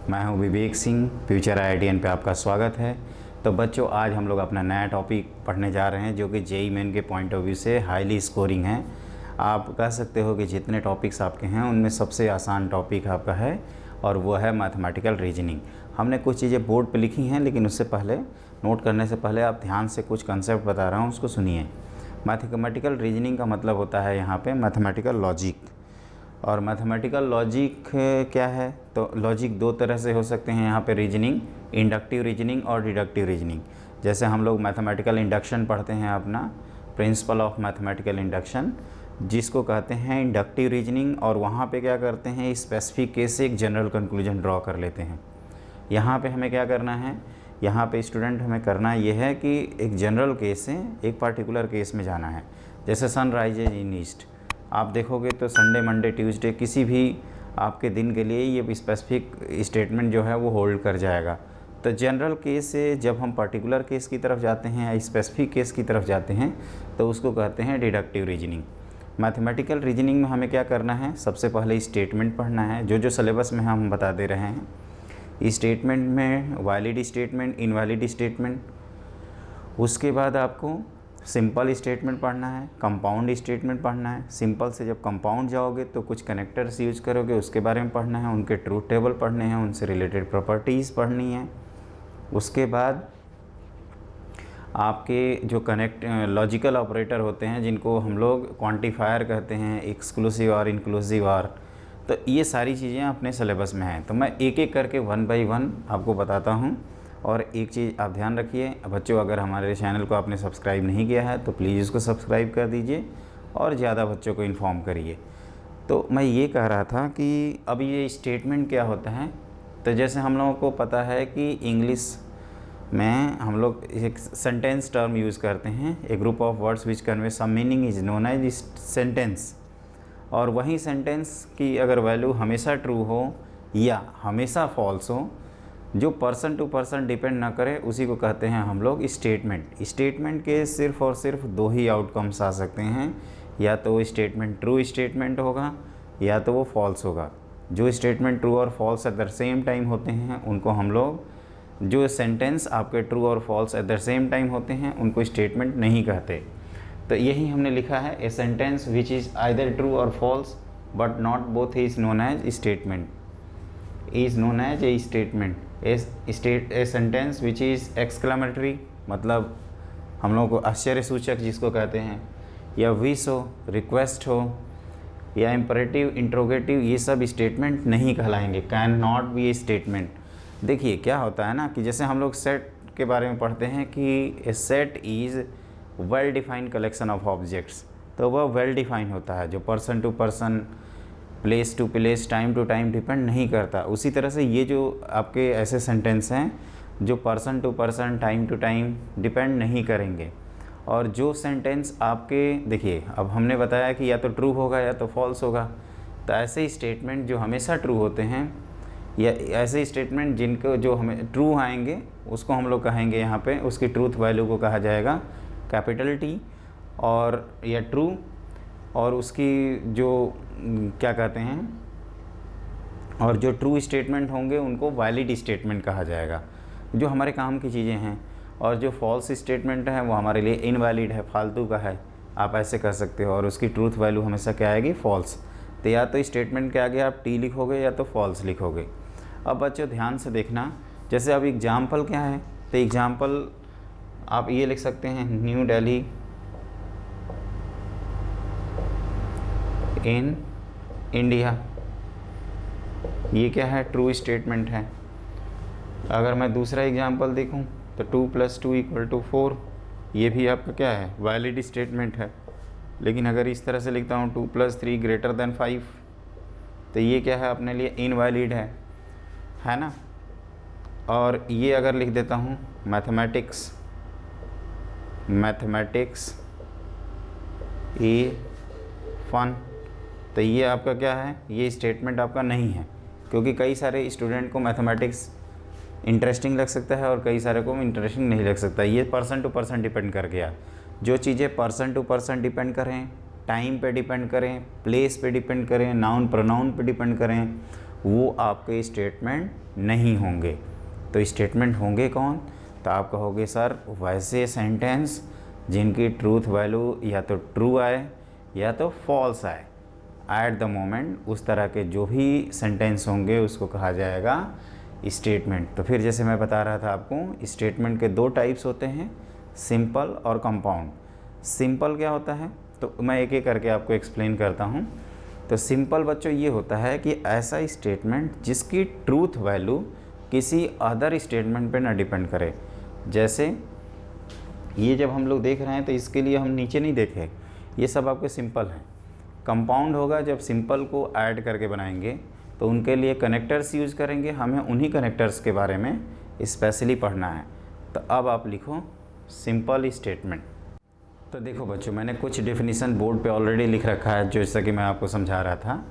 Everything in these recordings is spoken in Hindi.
मैं हूं विवेक सिंह, फ्यूचर आईआईटीएन पे आपका स्वागत है। तो बच्चों, आज हम लोग अपना नया टॉपिक पढ़ने जा रहे हैं जो कि जेईई मेन के पॉइंट ऑफ व्यू से हाईली स्कोरिंग है। आप कह सकते हो कि जितने टॉपिक्स आपके हैं उनमें सबसे आसान टॉपिक आपका है और वो है मैथमेटिकल रीजनिंग। हमने कुछ चीज़ें बोर्ड पे लिखी हैं, लेकिन उससे पहले नोट करने से पहले आप ध्यान से कुछ कंसेप्ट बता रहा हूँ, उसको सुनिए। मैथमेटिकल रीजनिंग का मतलब होता है यहाँ पे मैथमेटिकल लॉजिक। और मैथमेटिकल लॉजिक क्या है? तो लॉजिक दो तरह से हो सकते हैं यहाँ पे रीजनिंग, इंडक्टिव रीजनिंग और डिडक्टिव रीजनिंग। जैसे हम लोग मैथमेटिकल इंडक्शन पढ़ते हैं, अपना प्रिंसिपल ऑफ मैथमेटिकल इंडक्शन, जिसको कहते हैं इंडक्टिव रीजनिंग। और वहाँ पे क्या करते हैं, स्पेसिफिक केस से एक जनरल कंक्लूजन ड्रॉ कर लेते हैं। यहाँ पे हमें क्या करना है, यहाँ पे स्टूडेंट हमें करना ये है कि एक जनरल केस से एक पार्टिकुलर केस में जाना है। जैसे सन राइजेज इन ईस्ट, आप देखोगे तो संडे, मंडे, ट्यूसडे किसी भी आपके दिन के लिए ये स्पेसिफिक स्टेटमेंट जो है वो होल्ड कर जाएगा। तो जनरल केस से जब हम पर्टिकुलर केस की तरफ जाते हैं या स्पेसिफिक केस की तरफ जाते हैं तो उसको कहते हैं डिडक्टिव रीजनिंग। मैथमेटिकल रीजनिंग में हमें क्या करना है, सबसे पहले स्टेटमेंट पढ़ना है, जो सिलेबस में हम बता दे रहे हैं। स्टेटमेंट में वैलिड स्टेटमेंट, इनवैलिड स्टेटमेंट, उसके बाद आपको सिंपल स्टेटमेंट पढ़ना है, कंपाउंड स्टेटमेंट पढ़ना है। सिंपल से जब कंपाउंड जाओगे तो कुछ कनेक्टर्स यूज करोगे, उसके बारे में पढ़ना है, उनके ट्रूथ टेबल पढ़ने हैं, उनसे रिलेटेड प्रॉपर्टीज़ पढ़नी है। उसके बाद आपके जो लॉजिकल ऑपरेटर होते हैं, जिनको हम लोग क्वांटिफायर कहते हैं, एक्सक्लूसिव और इंक्लूसिव और, तो ये सारी चीज़ें अपने सिलेबस में हैं। तो मैं एक एक करके 1 बाय 1 आपको बताता हूँ। और एक चीज़ आप ध्यान रखिए बच्चों, अगर हमारे चैनल को आपने सब्सक्राइब नहीं किया है तो प्लीज़ इसको सब्सक्राइब कर दीजिए और ज़्यादा बच्चों को इन्फॉर्म करिए। तो मैं ये कह रहा था कि अब ये स्टेटमेंट क्या होता है। तो जैसे हम लोगों को पता है कि इंग्लिश में हम लोग एक सेंटेंस टर्म यूज़ करते हैं, a group of words which convey some meaning is known as sentence. और वही सेंटेंस की अगर वैल्यू हमेशा ट्रू हो या हमेशा फॉल्स हो, जो पर्सन टू पर्सन डिपेंड ना करे, उसी को कहते हैं हम लोग स्टेटमेंट। स्टेटमेंट के सिर्फ और सिर्फ दो ही आउटकम्स आ सकते हैं, या तो वो स्टेटमेंट ट्रू स्टेटमेंट होगा या तो वो फॉल्स होगा। जो स्टेटमेंट ट्रू और false at the same time होते हैं उनको हम लोग, जो सेंटेंस आपके ट्रू और false at the same time होते हैं उनको स्टेटमेंट नहीं कहते। तो यही हमने लिखा है, a sentence which is either true और false but not both is known as statement, is known as a statement. A sentence which is exclamatory, मतलब हम लोगों को आश्चर्य सूचक जिसको कहते हैं, या विश हो, रिक्वेस्ट हो, या इम्परेटिव, इंट्रोगेटिव, ये सब स्टेटमेंट नहीं कहलाएंगे, can not be a statement. देखिए क्या होता है ना कि जैसे हम लोग सेट के बारे में पढ़ते हैं कि a set is well defined collection of objects, तो वह वेल डिफाइन होता है, जो person to person, place to place, time to time depend नहीं करता। उसी तरह से ये जो आपके ऐसे सेंटेंस हैं जो person to person, time to time depend नहीं करेंगे। और जो सेंटेंस आपके, देखिए अब हमने बताया कि या तो ट्रू होगा या तो फॉल्स होगा, तो ऐसे स्टेटमेंट जो हमेशा ट्रू होते हैं या ऐसे स्टेटमेंट जिनको जो हमें ट्रू आएंगे उसको हम लोग कहेंगे, यहाँ पे उसकी ट्रूथ वैल्यू को कहा जाएगा कैपिटल टी, और या ट्रू, और उसकी जो क्या कहते हैं, और जो ट्रू स्टेटमेंट होंगे उनको वैलिड स्टेटमेंट कहा जाएगा, जो हमारे काम की चीज़ें हैं। और जो फॉल्स स्टेटमेंट है वो हमारे लिए इनवैलिड है, फालतू का है, आप ऐसे कर सकते हो, और उसकी ट्रूथ वैल्यू हमेशा क्या आएगी, फॉल्स। तो या तो स्टेटमेंट के आगे आप टी लिखोगे या तो फॉल्स लिखोगे। अब बच्चों ध्यान से देखना, जैसे अब एग्जाम्पल क्या है, तो एग्जाम्पल आप ये लिख सकते हैं, न्यू दिल्ली इन इंडिया, ये क्या है, ट्रू स्टेटमेंट है। अगर मैं दूसरा एग्जांपल देखूं तो 2 + 2 = 4, ये भी आपका क्या है, वैलिड स्टेटमेंट है। लेकिन अगर इस तरह से लिखता हूं 2 + 3 > 5, तो ये क्या है, अपने लिए इनवैलिड है ना। और ये अगर लिख देता हूं मैथमेटिक्स ए फन, तो ये आपका क्या है, ये स्टेटमेंट आपका नहीं है, क्योंकि कई सारे स्टूडेंट को मैथमेटिक्स इंटरेस्टिंग लग सकता है और कई सारे को इंटरेस्टिंग नहीं लग सकता। ये पर्सन टू पर्सन डिपेंड कर गया। जो चीज़ें पर्सन टू पर्सन डिपेंड करें, टाइम पे डिपेंड करें, प्लेस पे डिपेंड करें, नाउन प्रोनाउन पे डिपेंड करें, वो आपके स्टेटमेंट नहीं होंगे। तो स्टेटमेंट होंगे कौन? तो आप कहोगे सर वैसे सेंटेंस जिनकी ट्रूथ वैल्यू या तो ट्रू आए या तो फॉल्स आए एट द मोमेंट, उस तरह के जो भी सेंटेंस होंगे उसको कहा जाएगा स्टेटमेंट। तो फिर जैसे मैं बता रहा था आपको, स्टेटमेंट के दो टाइप्स होते हैं, सिंपल और कंपाउंड। सिंपल क्या होता है तो मैं एक एक करके आपको एक्सप्लेन करता हूँ। तो सिंपल बच्चों ये होता है कि ऐसा स्टेटमेंट जिसकी ट्रूथ वैल्यू किसी अदर स्टेटमेंट पे ना डिपेंड करे। जैसे ये जब हम लोग देख रहे हैं तो इसके लिए हम नीचे नहीं देखे, ये सब आपके सिंपल हैं। कंपाउंड होगा जब सिंपल को ऐड करके बनाएंगे तो उनके लिए कनेक्टर्स यूज़ करेंगे, हमें उन्हीं कनेक्टर्स के बारे में स्पेशली पढ़ना है। तो अब आप लिखो सिंपल स्टेटमेंट। तो देखो बच्चों, मैंने कुछ डेफिनेशन बोर्ड पे ऑलरेडी लिख रखा है, जैसा कि मैं आपको समझा रहा था।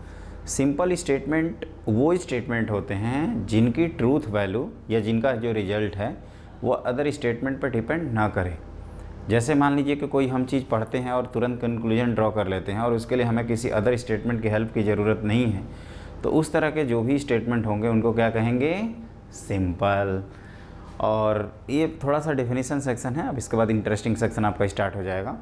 सिंपल स्टेटमेंट वो स्टेटमेंट होते हैं जिनकी ट्रूथ वैल्यू या जिनका जो रिजल्ट है वो अदर स्टेटमेंट पर डिपेंड ना करे। जैसे मान लीजिए कि कोई हम चीज़ पढ़ते हैं और तुरंत कंक्लूजन ड्रॉ कर लेते हैं और उसके लिए हमें किसी अदर स्टेटमेंट की हेल्प की ज़रूरत नहीं है, तो उस तरह के जो भी स्टेटमेंट होंगे उनको क्या कहेंगे? सिंपल। और ये थोड़ा सा डेफिनेशन सेक्शन है, अब इसके बाद इंटरेस्टिंग सेक्शन आपका स्टार्ट हो जाएगा।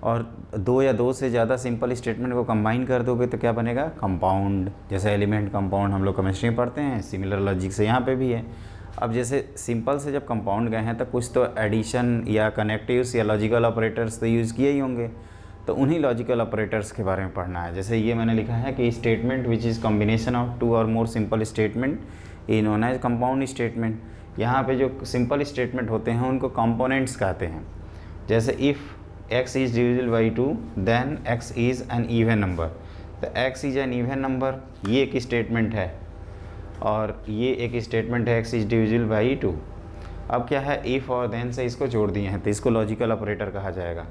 और दो या दो से ज़्यादा सिंपल स्टेटमेंट को कंबाइन कर दोगे तो क्या बनेगा? कंपाउंड। जैसे एलिमेंट कंपाउंड हम लोग केमिस्ट्री में पढ़ते हैं, सिमिलर लॉजिक से यहाँ पे भी है। अब जैसे सिंपल से जब कंपाउंड गए हैं तो कुछ तो एडिशन या कनेक्टिव्स या लॉजिकल ऑपरेटर्स तो यूज़ किए ही होंगे, तो उन्हीं लॉजिकल ऑपरेटर्स के बारे में पढ़ना है। जैसे ये मैंने लिखा है कि statement which is combination of two और more simple statement is known as compound statement. यहाँ पे जो सिंपल स्टेटमेंट होते हैं उनको कंपोनेंट्स कहते हैं। जैसे if x is divisible by 2 then x is an even number. तो x is an even number ये एक स्टेटमेंट है, और ये एक स्टेटमेंट है x इज़ डिविजिबल बाई 2। अब क्या है, इफ़ और देन से इसको जोड़ दिए हैं तो इसको लॉजिकल ऑपरेटर कहा जाएगा।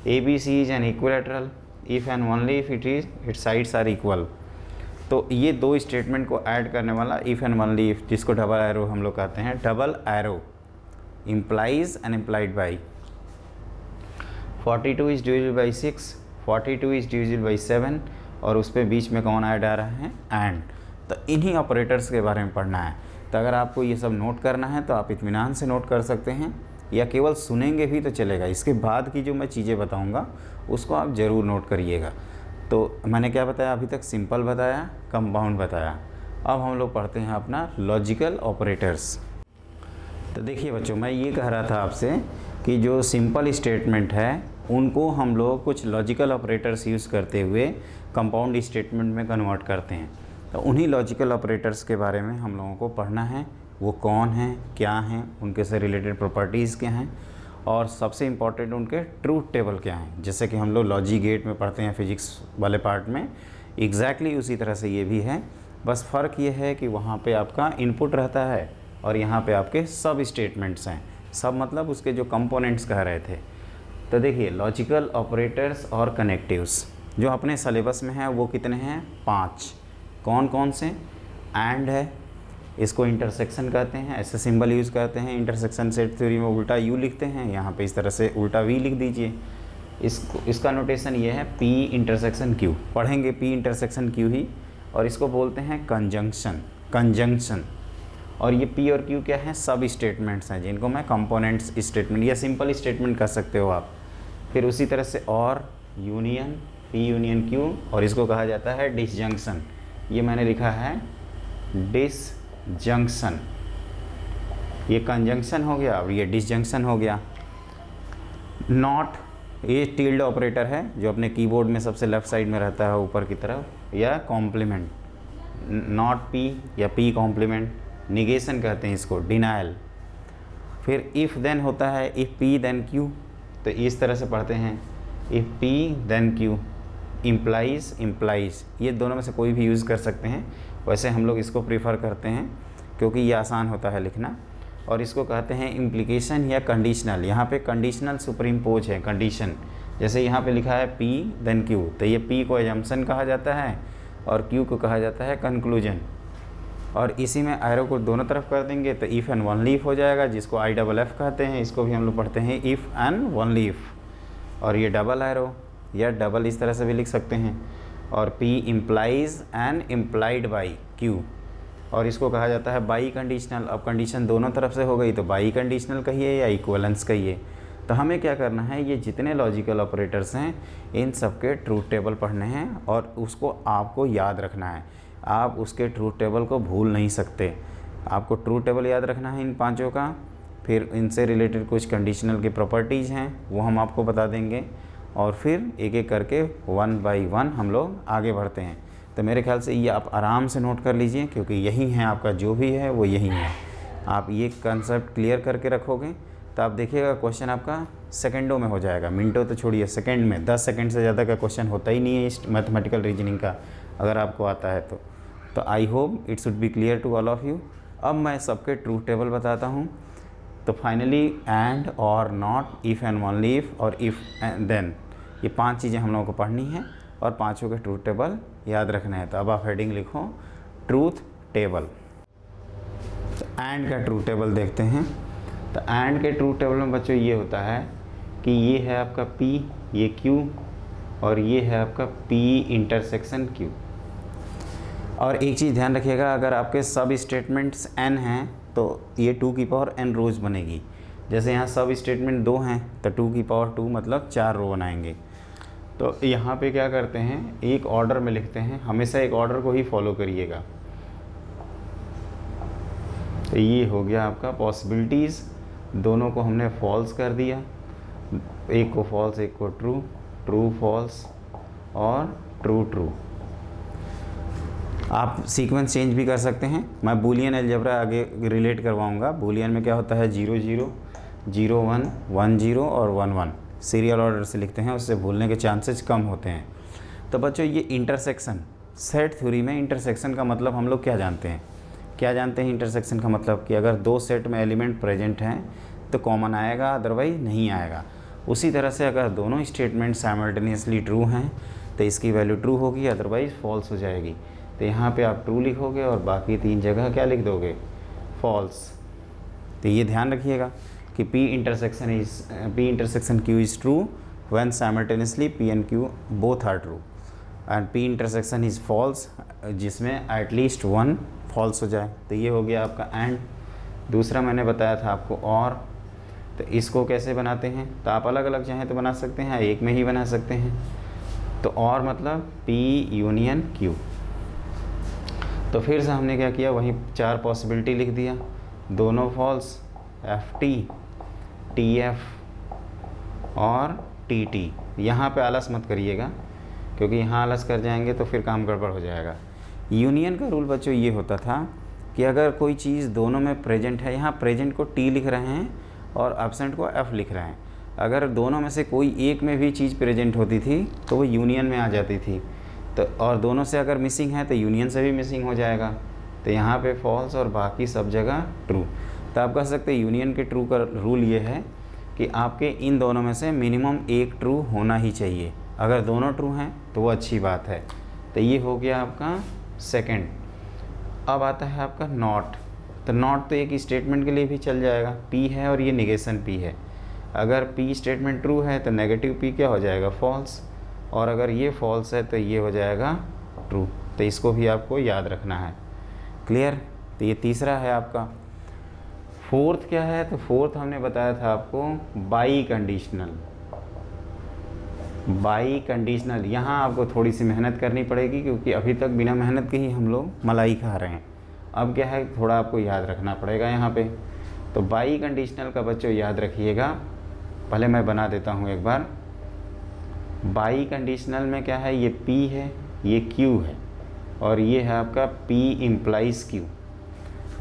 ABC is an equilateral if and only if its sides are equal. तो ये दो स्टेटमेंट को ऐड करने वाला इफ़ एंड ओनली इफ़, जिसको डबल एरो हम लोग कहते हैं। Double arrow implies and implied by 42 is divisible by 6, 42 is divisible by 7, और उस पर बीच में कौन ऐड आ रहा है? एंड। तो इन्हीं ऑपरेटर्स के बारे में पढ़ना है। तो अगर आपको ये सब नोट करना है तो आप इत्मीनान से नोट कर सकते हैं, या केवल सुनेंगे भी तो चलेगा। इसके बाद की जो मैं चीज़ें बताऊंगा उसको आप ज़रूर नोट करिएगा। तो मैंने क्या बताया अभी तक? सिंपल बताया, कंपाउंड बताया। अब हम लोग पढ़ते हैं अपना लॉजिकल ऑपरेटर्स। तो देखिए बच्चों, मैं ये कह रहा था आपसे कि जो सिंपल स्टेटमेंट है उनको हम लोग कुछ लॉजिकल ऑपरेटर्स यूज़ करते हुए कंपाउंड स्टेटमेंट में कन्वर्ट करते हैं। तो उन्हीं लॉजिकल ऑपरेटर्स के बारे में हम लोगों को पढ़ना है। वो कौन हैं, क्या हैं, उनके से रिलेटेड प्रॉपर्टीज़ क्या हैं, और सबसे इम्पॉर्टेंट उनके ट्रूथ टेबल क्या हैं। जैसे कि हम लोग लॉजिक गेट में पढ़ते हैं फिजिक्स वाले पार्ट में, एग्जैक्टली उसी तरह से ये भी है। बस फ़र्क ये है कि वहाँ पे आपका इनपुट रहता है और यहाँ पे आपके सब स्टेटमेंट्स हैं। सब मतलब उसके जो कंपोनेंट्स कह रहे थे। तो देखिए, लॉजिकल ऑपरेटर्स और कनेक्टिव्स जो अपने सिलेबस में है वो कितने हैं? 5। कौन कौन से? एंड है, इसको इंटरसेक्शन कहते हैं, ऐसे सिंबल यूज़ करते हैं। इंटरसेक्शन सेट थ्योरी में उल्टा यू लिखते हैं, यहाँ पे इस तरह से उल्टा वी लिख दीजिए। इसका नोटेशन ये है P इंटरसेक्शन Q, पढ़ेंगे P इंटरसेक्शन Q ही। और इसको बोलते हैं कंजंक्शन। और ये P और Q क्या है? सब स्टेटमेंट्स हैं जिनको मैं कंपोनेंट्स स्टेटमेंट या सिंपल स्टेटमेंट कह सकते हो आप। फिर उसी तरह से और यूनियन, P यूनियन Q, और इसको कहा जाता है डिसजंक्शन। ये मैंने लिखा है डिसजंक्शन। ये कंजंक्शन हो गया और ये डिसजंक्शन हो गया। नॉट, ये टिल्ड ऑपरेटर है जो अपने कीबोर्ड में सबसे लेफ्ट साइड में रहता है ऊपर की तरफ, या कॉम्प्लीमेंट, नॉट P या P कॉम्प्लीमेंट। निगेशन कहते हैं इसको, डिनायल। फिर इफ़ देन होता है, इफ़ P देन Q, तो इस तरह से पढ़ते हैं, if P then Q। Implies, ये दोनों में से कोई भी यूज़ कर सकते हैं। वैसे हम लोग इसको प्रीफर करते हैं क्योंकि ये आसान होता है लिखना। और इसको कहते हैं इम्प्लीकेशन या कंडीशनल। यहाँ पे कंडीशनल सुपरइम्पोज है, कंडीशन। जैसे यहाँ पे लिखा है P देन Q, तो ये P को एजम्पशन कहा जाता है और Q को कहा जाता है कंक्लूजन। और इसी में एरो को दोनों तरफ कर देंगे तो इफ़ एंड ओनली इफ़ हो जाएगा, जिसको IFF कहते हैं। इसको भी हम लोग पढ़ते हैं इफ़ एंड ओनली इफ़। और ये डबल एरो या डबल इस तरह से भी लिख सकते हैं। और P implies and implied by Q, और इसको कहा जाता है बाई कंडीशनल। अब कंडीशन दोनों तरफ से हो गई तो बाई कंडीशनल कहिए या इक्वलेंस कहिए। तो हमें क्या करना है, ये जितने लॉजिकल ऑपरेटर्स हैं इन सब के ट्रूथ टेबल पढ़ने हैं और उसको आपको याद रखना है। आप उसके ट्रूथ टेबल को भूल नहीं सकते। आपको ट्रूथ टेबल याद रखना है इन पांचों का, फिर इनसे रिलेटेड कुछ कंडीशनल की प्रॉपर्टीज़ हैं वो हम आपको बता देंगे, और फिर एक एक करके 1 बाई 1 हम लोग आगे बढ़ते हैं। तो मेरे ख्याल से ये आप आराम से नोट कर लीजिए, क्योंकि यही है आपका जो भी है वो यही है। आप ये कंसेप्ट क्लियर करके रखोगे तो आप देखिएगा क्वेश्चन आपका सेकंडों में हो जाएगा, मिनटों तो छोड़िए, सेकंड में। 10 सेकंड से ज़्यादा का क्वेश्चन होता ही नहीं है इस मैथमेटिकल रीजनिंग का, अगर आपको आता है तो I hope it should be clear to all of you. अब मैं सबके ट्रूथ टेबल बताता हूँ। तो फाइनली एंड, और, not, if and only if, और इफ़ एंड देन, ये 5 चीज़ें हम लोगों को पढ़नी है और पांचों के ट्रूथ टेबल याद रखना है। तो अब आप हेडिंग लिखो ट्रूथ टेबल। तो एंड का ट्रूथ टेबल देखते हैं। तो एंड के ट्रूथ टेबल में बच्चों ये होता है कि ये है आपका P, ये Q, और ये है आपका P इंटरसेक्शन Q। और एक चीज़ ध्यान रखिएगा, अगर आपके सब स्टेटमेंट्स n हैं तो ये 2 की पावर n रोज़ बनेगी। जैसे यहाँ सब स्टेटमेंट 2 हैं तो 2 की पावर 2 मतलब 4 रो बनाएंगे। तो यहाँ पे क्या करते हैं, एक ऑर्डर में लिखते हैं, हमेशा एक ऑर्डर को ही फॉलो करिएगा। तो ये हो गया आपका पॉसिबिलिटीज़, दोनों को हमने फॉल्स कर दिया, एक को फॉल्स एक को ट्रू, ट्रू फॉल्स और ट्रू ट्रू। आप सीक्वेंस चेंज भी कर सकते हैं। मैं बूलियन अलजेब्रा आगे रिलेट करवाऊंगा। बूलियन में क्या होता है, 0 0 0 1 1 0 और 1 1 सीरियल ऑर्डर से लिखते हैं, उससे भूलने के चांसेस कम होते हैं। तो बच्चों ये इंटरसेक्शन, सेट थ्योरी में इंटरसेक्शन का मतलब हम लोग क्या जानते हैं, इंटरसेक्शन का मतलब कि अगर 2 सेट में एलिमेंट प्रेजेंट हैं तो कॉमन आएगा, अदरवाइज नहीं आएगा। उसी तरह से अगर दोनों स्टेटमेंट साइमल्टेनियसली ट्रू हैं तो इसकी वैल्यू ट्रू होगी, अदरवाइज फॉल्स हो जाएगी। तो यहाँ पे आप ट्रू लिखोगे और बाकी 3 जगह क्या लिख दोगे, फॉल्स। तो ये ध्यान रखिएगा कि P intersection Q is true when simultaneously P and Q both are true, and P intersection is false जिसमें at least 1 false हो जाए। तो ये हो गया आपका एंड। दूसरा मैंने बताया था आपको और। तो इसको कैसे बनाते हैं, तो आप अलग अलग चाहें तो बना सकते हैं, एक में ही बना सकते हैं। तो और मतलब P यूनियन Q। तो फिर से हमने क्या किया, वहीं 4 पॉसिबिलिटी लिख दिया, दोनों फॉल्स, FT TF और TT। यहाँ पे आलस मत करिएगा, क्योंकि यहाँ आलस कर जाएंगे तो फिर काम गड़बड़ हो जाएगा। यूनियन का रूल बच्चों ये होता था कि अगर कोई चीज़ दोनों में प्रेजेंट है, यहाँ प्रेजेंट को T लिख रहे हैं और एब्सेंट को F लिख रहे हैं, अगर दोनों में से कोई एक में भी चीज़ प्रेजेंट होती थी तो वो यूनियन में आ जाती थी। तो और दोनों से अगर मिसिंग है तो यूनियन से भी मिसिंग हो जाएगा। तो यहाँ पे फॉल्स और बाकी सब जगह ट्रू। तो आप कह सकते हैं यूनियन के ट्रू का रूल ये है कि आपके इन दोनों में से मिनिमम एक ट्रू होना ही चाहिए। अगर दोनों ट्रू हैं तो वो अच्छी बात है। तो ये हो गया आपका सेकंड। अब आता है आपका नॉट। तो नॉट तो एक स्टेटमेंट के लिए भी चल जाएगा, P है और ये निगेशन P है। अगर P स्टेटमेंट ट्रू है तो नेगेटिव P क्या हो जाएगा, फॉल्स, और अगर ये फॉल्स है तो ये हो जाएगा ट्रू। तो इसको भी आपको याद रखना है। क्लियर। तो ये तीसरा है आपका। फोर्थ क्या है, तो फोर्थ हमने बताया था आपको बाई कंडीशनल। बाई कंडीशनल यहाँ आपको थोड़ी सी मेहनत करनी पड़ेगी, क्योंकि अभी तक बिना मेहनत के ही हम लोग मलाई खा रहे हैं। अब क्या है, थोड़ा आपको याद रखना पड़ेगा यहाँ पे। तो बाई कंडीशनल का बच्चों याद रखिएगा, पहले मैं बना देता हूँ एक बार। बाई कंडीशनल में क्या है, ये P है, ये Q है, और ये है आपका P इम्प्लाइज Q।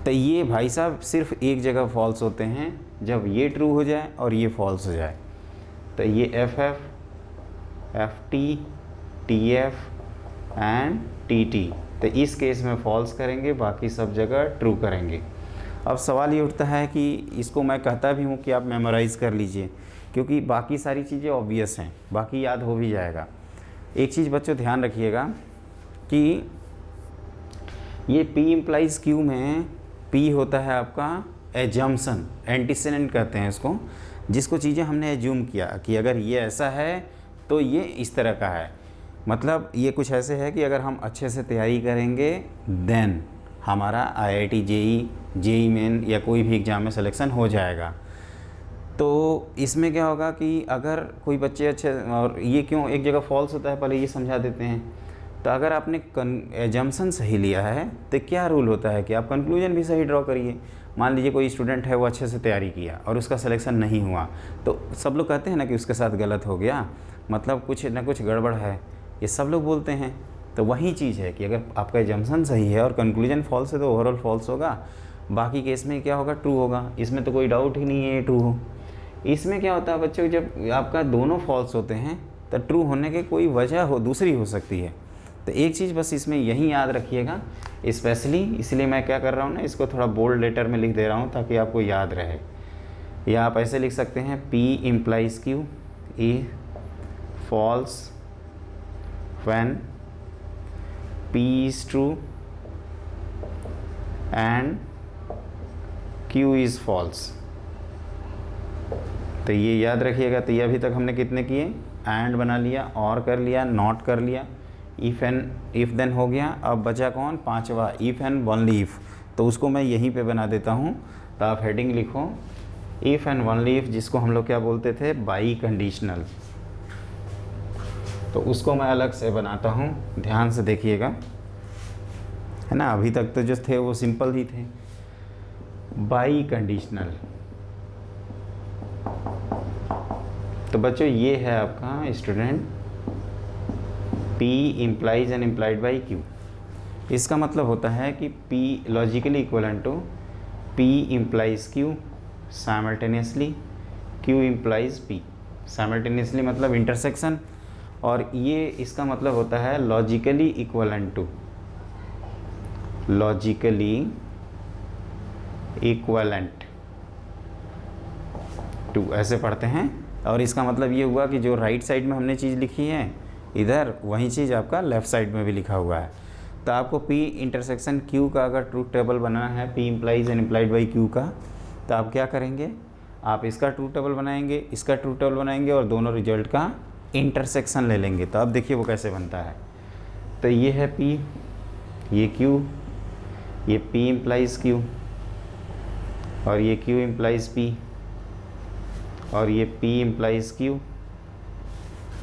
तो ये भाई साहब सिर्फ एक जगह फॉल्स होते हैं, जब ये ट्रू हो जाए और ये फॉल्स हो जाए। तो ये FF, FT, TF and TT, तो इस केस में फॉल्स करेंगे, बाकी सब जगह ट्रू करेंगे। अब सवाल ये उठता है कि इसको मैं कहता भी हूँ कि आप मेमोराइज़ कर लीजिए, क्योंकि बाकी सारी चीज़ें ऑब्वियस हैं, बाकी याद हो भी जाएगा। एक चीज़ बच्चों ध्यान रखिएगा कि ये P इम्प्लाइज Q में P होता है आपका एजम्पशन, एंटीसेडेंट कहते हैं इसको, जिसको चीज़ें हमने एज्यूम किया कि अगर ये ऐसा है तो ये इस तरह का है। मतलब ये कुछ ऐसे है कि अगर हम अच्छे से तैयारी करेंगे देन हमारा IIT जेई मेन या कोई भी एग्ज़ाम में सिलेक्शन हो जाएगा। तो इसमें क्या होगा कि अगर कोई बच्चे अच्छे, और ये क्यों एक जगह फॉल्स होता है पहले ये समझा देते हैं। तो अगर आपने एजम्पशन सही लिया है तो क्या रूल होता है कि आप कंक्लूजन भी सही ड्रॉ करिए। मान लीजिए कोई स्टूडेंट है वो अच्छे से तैयारी किया और उसका सिलेक्शन नहीं हुआ, तो सब लोग कहते हैं ना कि उसके साथ गलत हो गया, मतलब कुछ ना कुछ गड़बड़ है, ये सब लोग बोलते हैं। तो वही चीज़ है कि अगर आपका एजम्पशन सही है और कंक्लूजन फॉल्स है तो ओवरऑल फॉल्स होगा, बाकी केस में क्या होगा, ट्रू होगा। इसमें तो कोई डाउट ही नहीं है ये ट्रू हो। इसमें क्या होता है बच्चों, जब आपका दोनों फॉल्स होते हैं तो ट्रू होने की कोई वजह हो दूसरी हो सकती है। तो एक चीज़ बस इसमें यही याद रखिएगा स्पेशली, इसलिए मैं क्या कर रहा हूँ ना, इसको थोड़ा बोल्ड लेटर में लिख दे रहा हूँ ताकि आपको याद रहे। या आप ऐसे लिख सकते हैं P implies Q, E false when P is true and Q is false। तो ये याद रखिएगा। तो ये अभी तक हमने कितने किए, एंड बना लिया, और कर लिया, नॉट कर लिया, इफ़ देन हो गया। अब बचा कौन, पांचवा, इफ़ एंड ओनली इफ़। तो उसको मैं यहीं पे बना देता हूँ। तो आप हेडिंग लिखो इफ़ एंड ओनली इफ़, जिसको हम लोग क्या बोलते थे, बाई कंडीशनल। तो उसको मैं अलग से बनाता हूँ, ध्यान से देखिएगा, है ना। अभी तक तो जो थे वो सिंपल ही थे। By conditional. तो बच्चों ये है आपका student P implies and implied by Q। इसका मतलब होता है कि P logically equivalent to P implies Q simultaneously, Q implies P simultaneously, मतलब इंटरसेक्शन। और ये इसका मतलब होता है logically equivalent to, logically equivalent to, ऐसे पढ़ते हैं। और इसका मतलब ये हुआ कि जो राइट साइड में हमने चीज़ लिखी है इधर, वही चीज़ आपका लेफ़्ट साइड में भी लिखा हुआ है। तो आपको P इंटरसेक्शन Q का अगर ट्रूथ टेबल बनाना है, P implies and implied by Q का, तो आप क्या करेंगे, आप इसका ट्रूथ टेबल बनाएंगे, इसका ट्रूथ टेबल बनाएंगे और दोनों रिजल्ट का इंटरसेक्शन ले लेंगे। तो अब देखिए वो कैसे बनता है। तो ये है P, ये Q, ये P इम्प्लाइज Q, और ये Q इम्प्लाइज P, और ये P implies Q,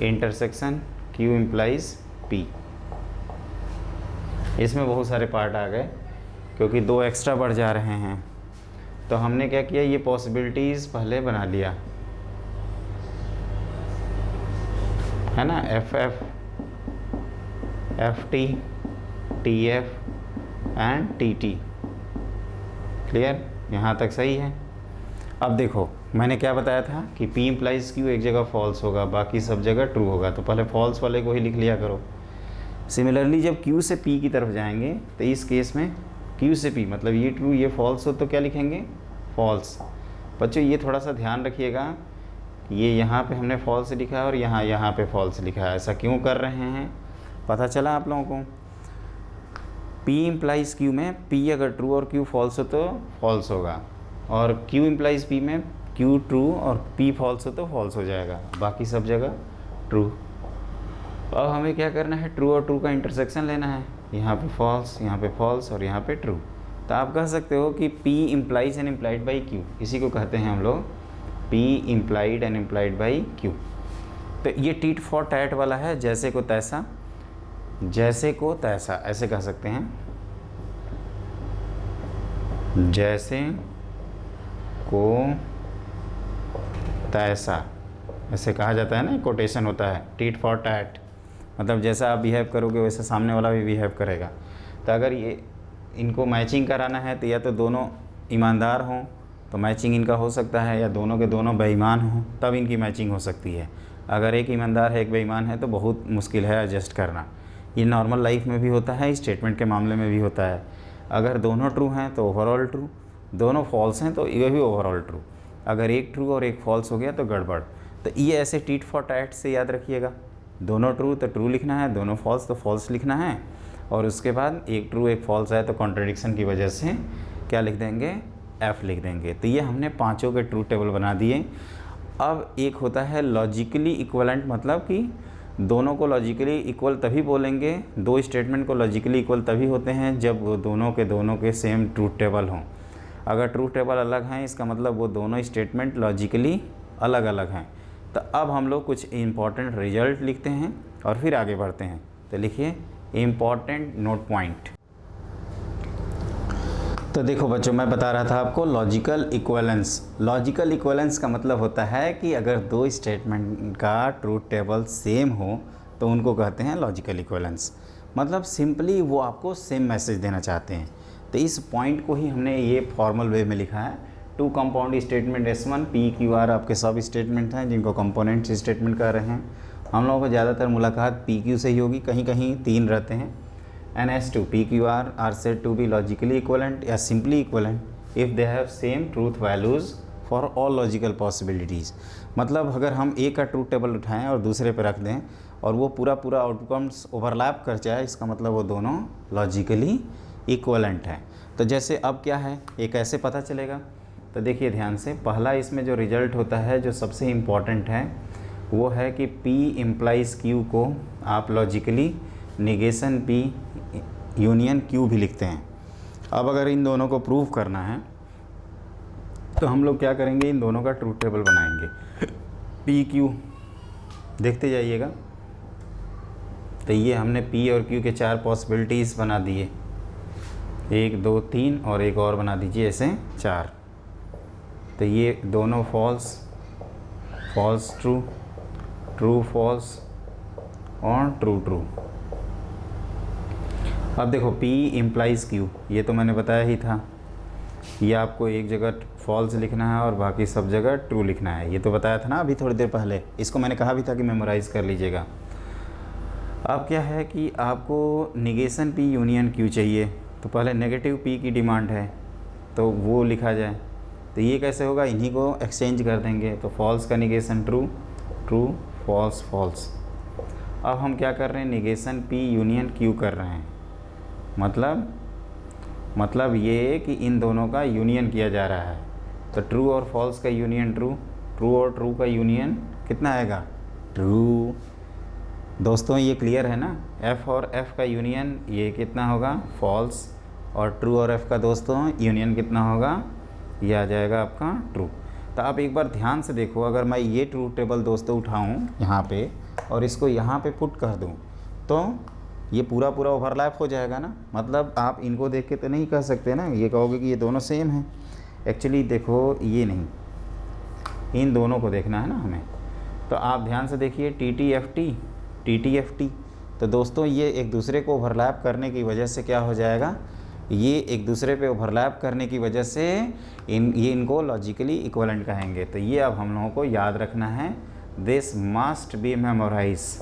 intersection Q implies P। इसमें बहुत सारे पार्ट आ गए क्योंकि दो एक्स्ट्रा बढ़ जा रहे हैं। तो हमने क्या किया, ये पॉसिबिलिटीज़ पहले बना लिया, है ना, FF, FT, TF and TT। Clear, यहाँ तक सही है। अब देखो मैंने क्या बताया था कि P इम्प्लाइज Q एक जगह फॉल्स होगा, बाकी सब जगह ट्रू होगा। तो पहले फॉल्स वाले को ही लिख लिया करो। सिमिलरली जब Q से P की तरफ जाएंगे तो इस केस में Q से P, मतलब ये ट्रू ये फॉल्स हो तो क्या लिखेंगे, फॉल्स। बच्चों ये थोड़ा सा ध्यान रखिएगा, ये यहाँ पे हमने फॉल्स लिखा है और यहाँ पे फॉल्स लिखा है। ऐसा क्यों कर रहे हैं, पता चला आप लोगों को। P इम्प्लाइज Q में P अगर ट्रू और Q फॉल्स हो तो फॉल्स होगा, और Q इम्प्लाइज P में Q ट्रू और P फॉल्स हो तो फॉल्स हो जाएगा, बाकी सब जगह ट्रू। अब हमें क्या करना है, ट्रू और ट्रू का इंटरसेक्शन लेना है। यहाँ पे फॉल्स, यहाँ पे फॉल्स और यहाँ पे ट्रू। तो आप कह सकते हो कि P implies and implied by Q, इसी को कहते हैं हम लोग P implied and implied by Q। तो ये टीट फॉर टैट वाला है, जैसे को तैसा, जैसे को तैसा ऐसे कह सकते हैं, जैसे को तैसा ऐसे कहा जाता है ना, कोटेशन होता है टीट फॉर टैट, मतलब जैसा आप बिहेव करोगे वैसे सामने वाला भी बिहेव करेगा। तो अगर ये इनको मैचिंग कराना है तो या तो दोनों ईमानदार हों तो मैचिंग इनका हो सकता है, या दोनों के दोनों बेईमान हों तब इनकी मैचिंग हो सकती है। अगर एक ईमानदार है एक बेईमान है तो बहुत मुश्किल है एडजस्ट करना। ये नॉर्मल लाइफ में भी होता है, स्टेटमेंट के मामले में भी होता है। अगर दोनों ट्रू हैं तो ओवरऑल ट्रू, दोनों फॉल्स हैं तो ये भी ओवरऑल ट्रू। अगर एक ट्रू और एक फॉल्स हो गया तो गड़बड़। तो ये ऐसे टीट फॉर टैट से याद रखिएगा, दोनों ट्रू तो ट्रू लिखना है, दोनों फॉल्स तो फॉल्स लिखना है, और उसके बाद एक ट्रू एक फॉल्स है तो कॉन्ट्रडिक्शन की वजह से क्या लिख देंगे, F लिख देंगे। तो ये हमने पांचों के ट्रू टेबल बना दिए। अब एक होता है लॉजिकली इक्वलेंट, मतलब कि दोनों को लॉजिकली इक्वल तभी बोलेंगे, दो स्टेटमेंट को लॉजिकली इक्वल तभी होते हैं जब वो दोनों के सेम ट्रूथ टेबल हों। अगर ट्रूथ टेबल अलग हैं इसका मतलब वो दोनों स्टेटमेंट लॉजिकली अलग अलग हैं। तो अब हम लोग कुछ इम्पॉर्टेंट रिजल्ट लिखते हैं और फिर आगे बढ़ते हैं। तो लिखिए इम्पॉर्टेंट नोट पॉइंट। तो देखो बच्चों, मैं बता रहा था आपको लॉजिकल इक्विवेलेंस। लॉजिकल इक्विवेलेंस का मतलब होता है कि अगर दो स्टेटमेंट का ट्रूथ टेबल सेम हो तो उनको कहते हैं लॉजिकल इक्विवेलेंस। मतलब सिंपली वो आपको सेम मैसेज देना चाहते हैं। तो इस पॉइंट को ही हमने ये फॉर्मल वे में लिखा है। Two compound statement S1 PQ R आपके सब स्टेटमेंट हैं जिनको कंपोनेंट्स स्टेटमेंट कह रहे हैं। हम लोगों को ज़्यादातर मुलाकात PQ से ही होगी, कहीं कहीं 3 रहते हैं। NS2 PQR are said to be logically equivalent या simply equivalent if they have same truth values for all logical possibilities। मतलब अगर हम एक का ट्रूथ टेबल उठाएं और दूसरे पे रख दें और वो पूरा आउटकम्स ओवरलैप कर जाए, इसका मतलब वो दोनों लॉजिकली इक्विवेलेंट हैं। तो जैसे अब क्या है, ये कैसे पता चलेगा? तो देखिए ध्यान से, पहला इसमें जो रिजल्ट होता है जो सबसे इम्पॉर्टेंट है वो है कि P इम्प्लाइज Q को आप logically negation P union Q भी लिखते हैं। अब अगर इन दोनों को प्रूव करना है तो हम लोग क्या करेंगे, इन दोनों का ट्रूथ टेबल बनाएंगे PQ, देखते जाइएगा। तो ये हमने P और Q के 4 पॉसिबिलिटीज़ बना दिए, 1 2 3 और एक और बना दीजिए, ऐसे 4। तो ये दोनों false false true, true false और ट्रू ट्रू। अब देखो P इम्प्लाइज Q, ये तो मैंने बताया ही था। ये आपको एक जगह फॉल्स लिखना है और बाकी सब जगह ट्रू लिखना है, ये तो बताया था ना अभी थोड़ी देर पहले। इसको मैंने कहा भी था कि मेमोराइज कर लीजिएगा। अब क्या है कि आपको निगेशन P यूनियन Q चाहिए, तो पहले नेगेटिव P की डिमांड है तो वो लिखा जाए। तो ये कैसे होगा, इन्हीं को एक्सचेंज कर देंगे। तो फॉल्स का negation true, true false false. अब हम क्या कर रहे हैं, निगेशन P यूनियन Q कर रहे हैं। मतलब ये कि इन दोनों का यूनियन किया जा रहा है। तो ट्रू और फॉल्स का यूनियन ट्रू, ट्रू और ट्रू का यूनियन कितना आएगा, ट्रू। दोस्तों ये क्लियर है ना, F और F का यूनियन ये कितना होगा, फॉल्स। और ट्रू और F का दोस्तों यूनियन कितना होगा, ये आ जाएगा आपका ट्रू। तो आप एक बार ध्यान से देखो, अगर मैं ये ट्रूथ टेबल दोस्तों उठाऊं यहाँ पे और इसको यहाँ पे पुट कर दूं तो ये पूरा ओवरलैप हो जाएगा ना। मतलब आप इनको देख के तो नहीं कह सकते ना, ये कहोगे कि ये दोनों सेम हैं। एक्चुअली देखो ये नहीं, इन दोनों को देखना है ना हमें। तो आप ध्यान से देखिए TTFT। तो दोस्तों ये एक दूसरे को ओवरलैप करने की वजह से क्या हो जाएगा, ये एक दूसरे पे ओवरलैप करने की वजह से इनको लॉजिकली इक्विवेलेंट कहेंगे। तो ये अब हम लोगों को याद रखना है, दिस मस्ट बी मेमोराइज।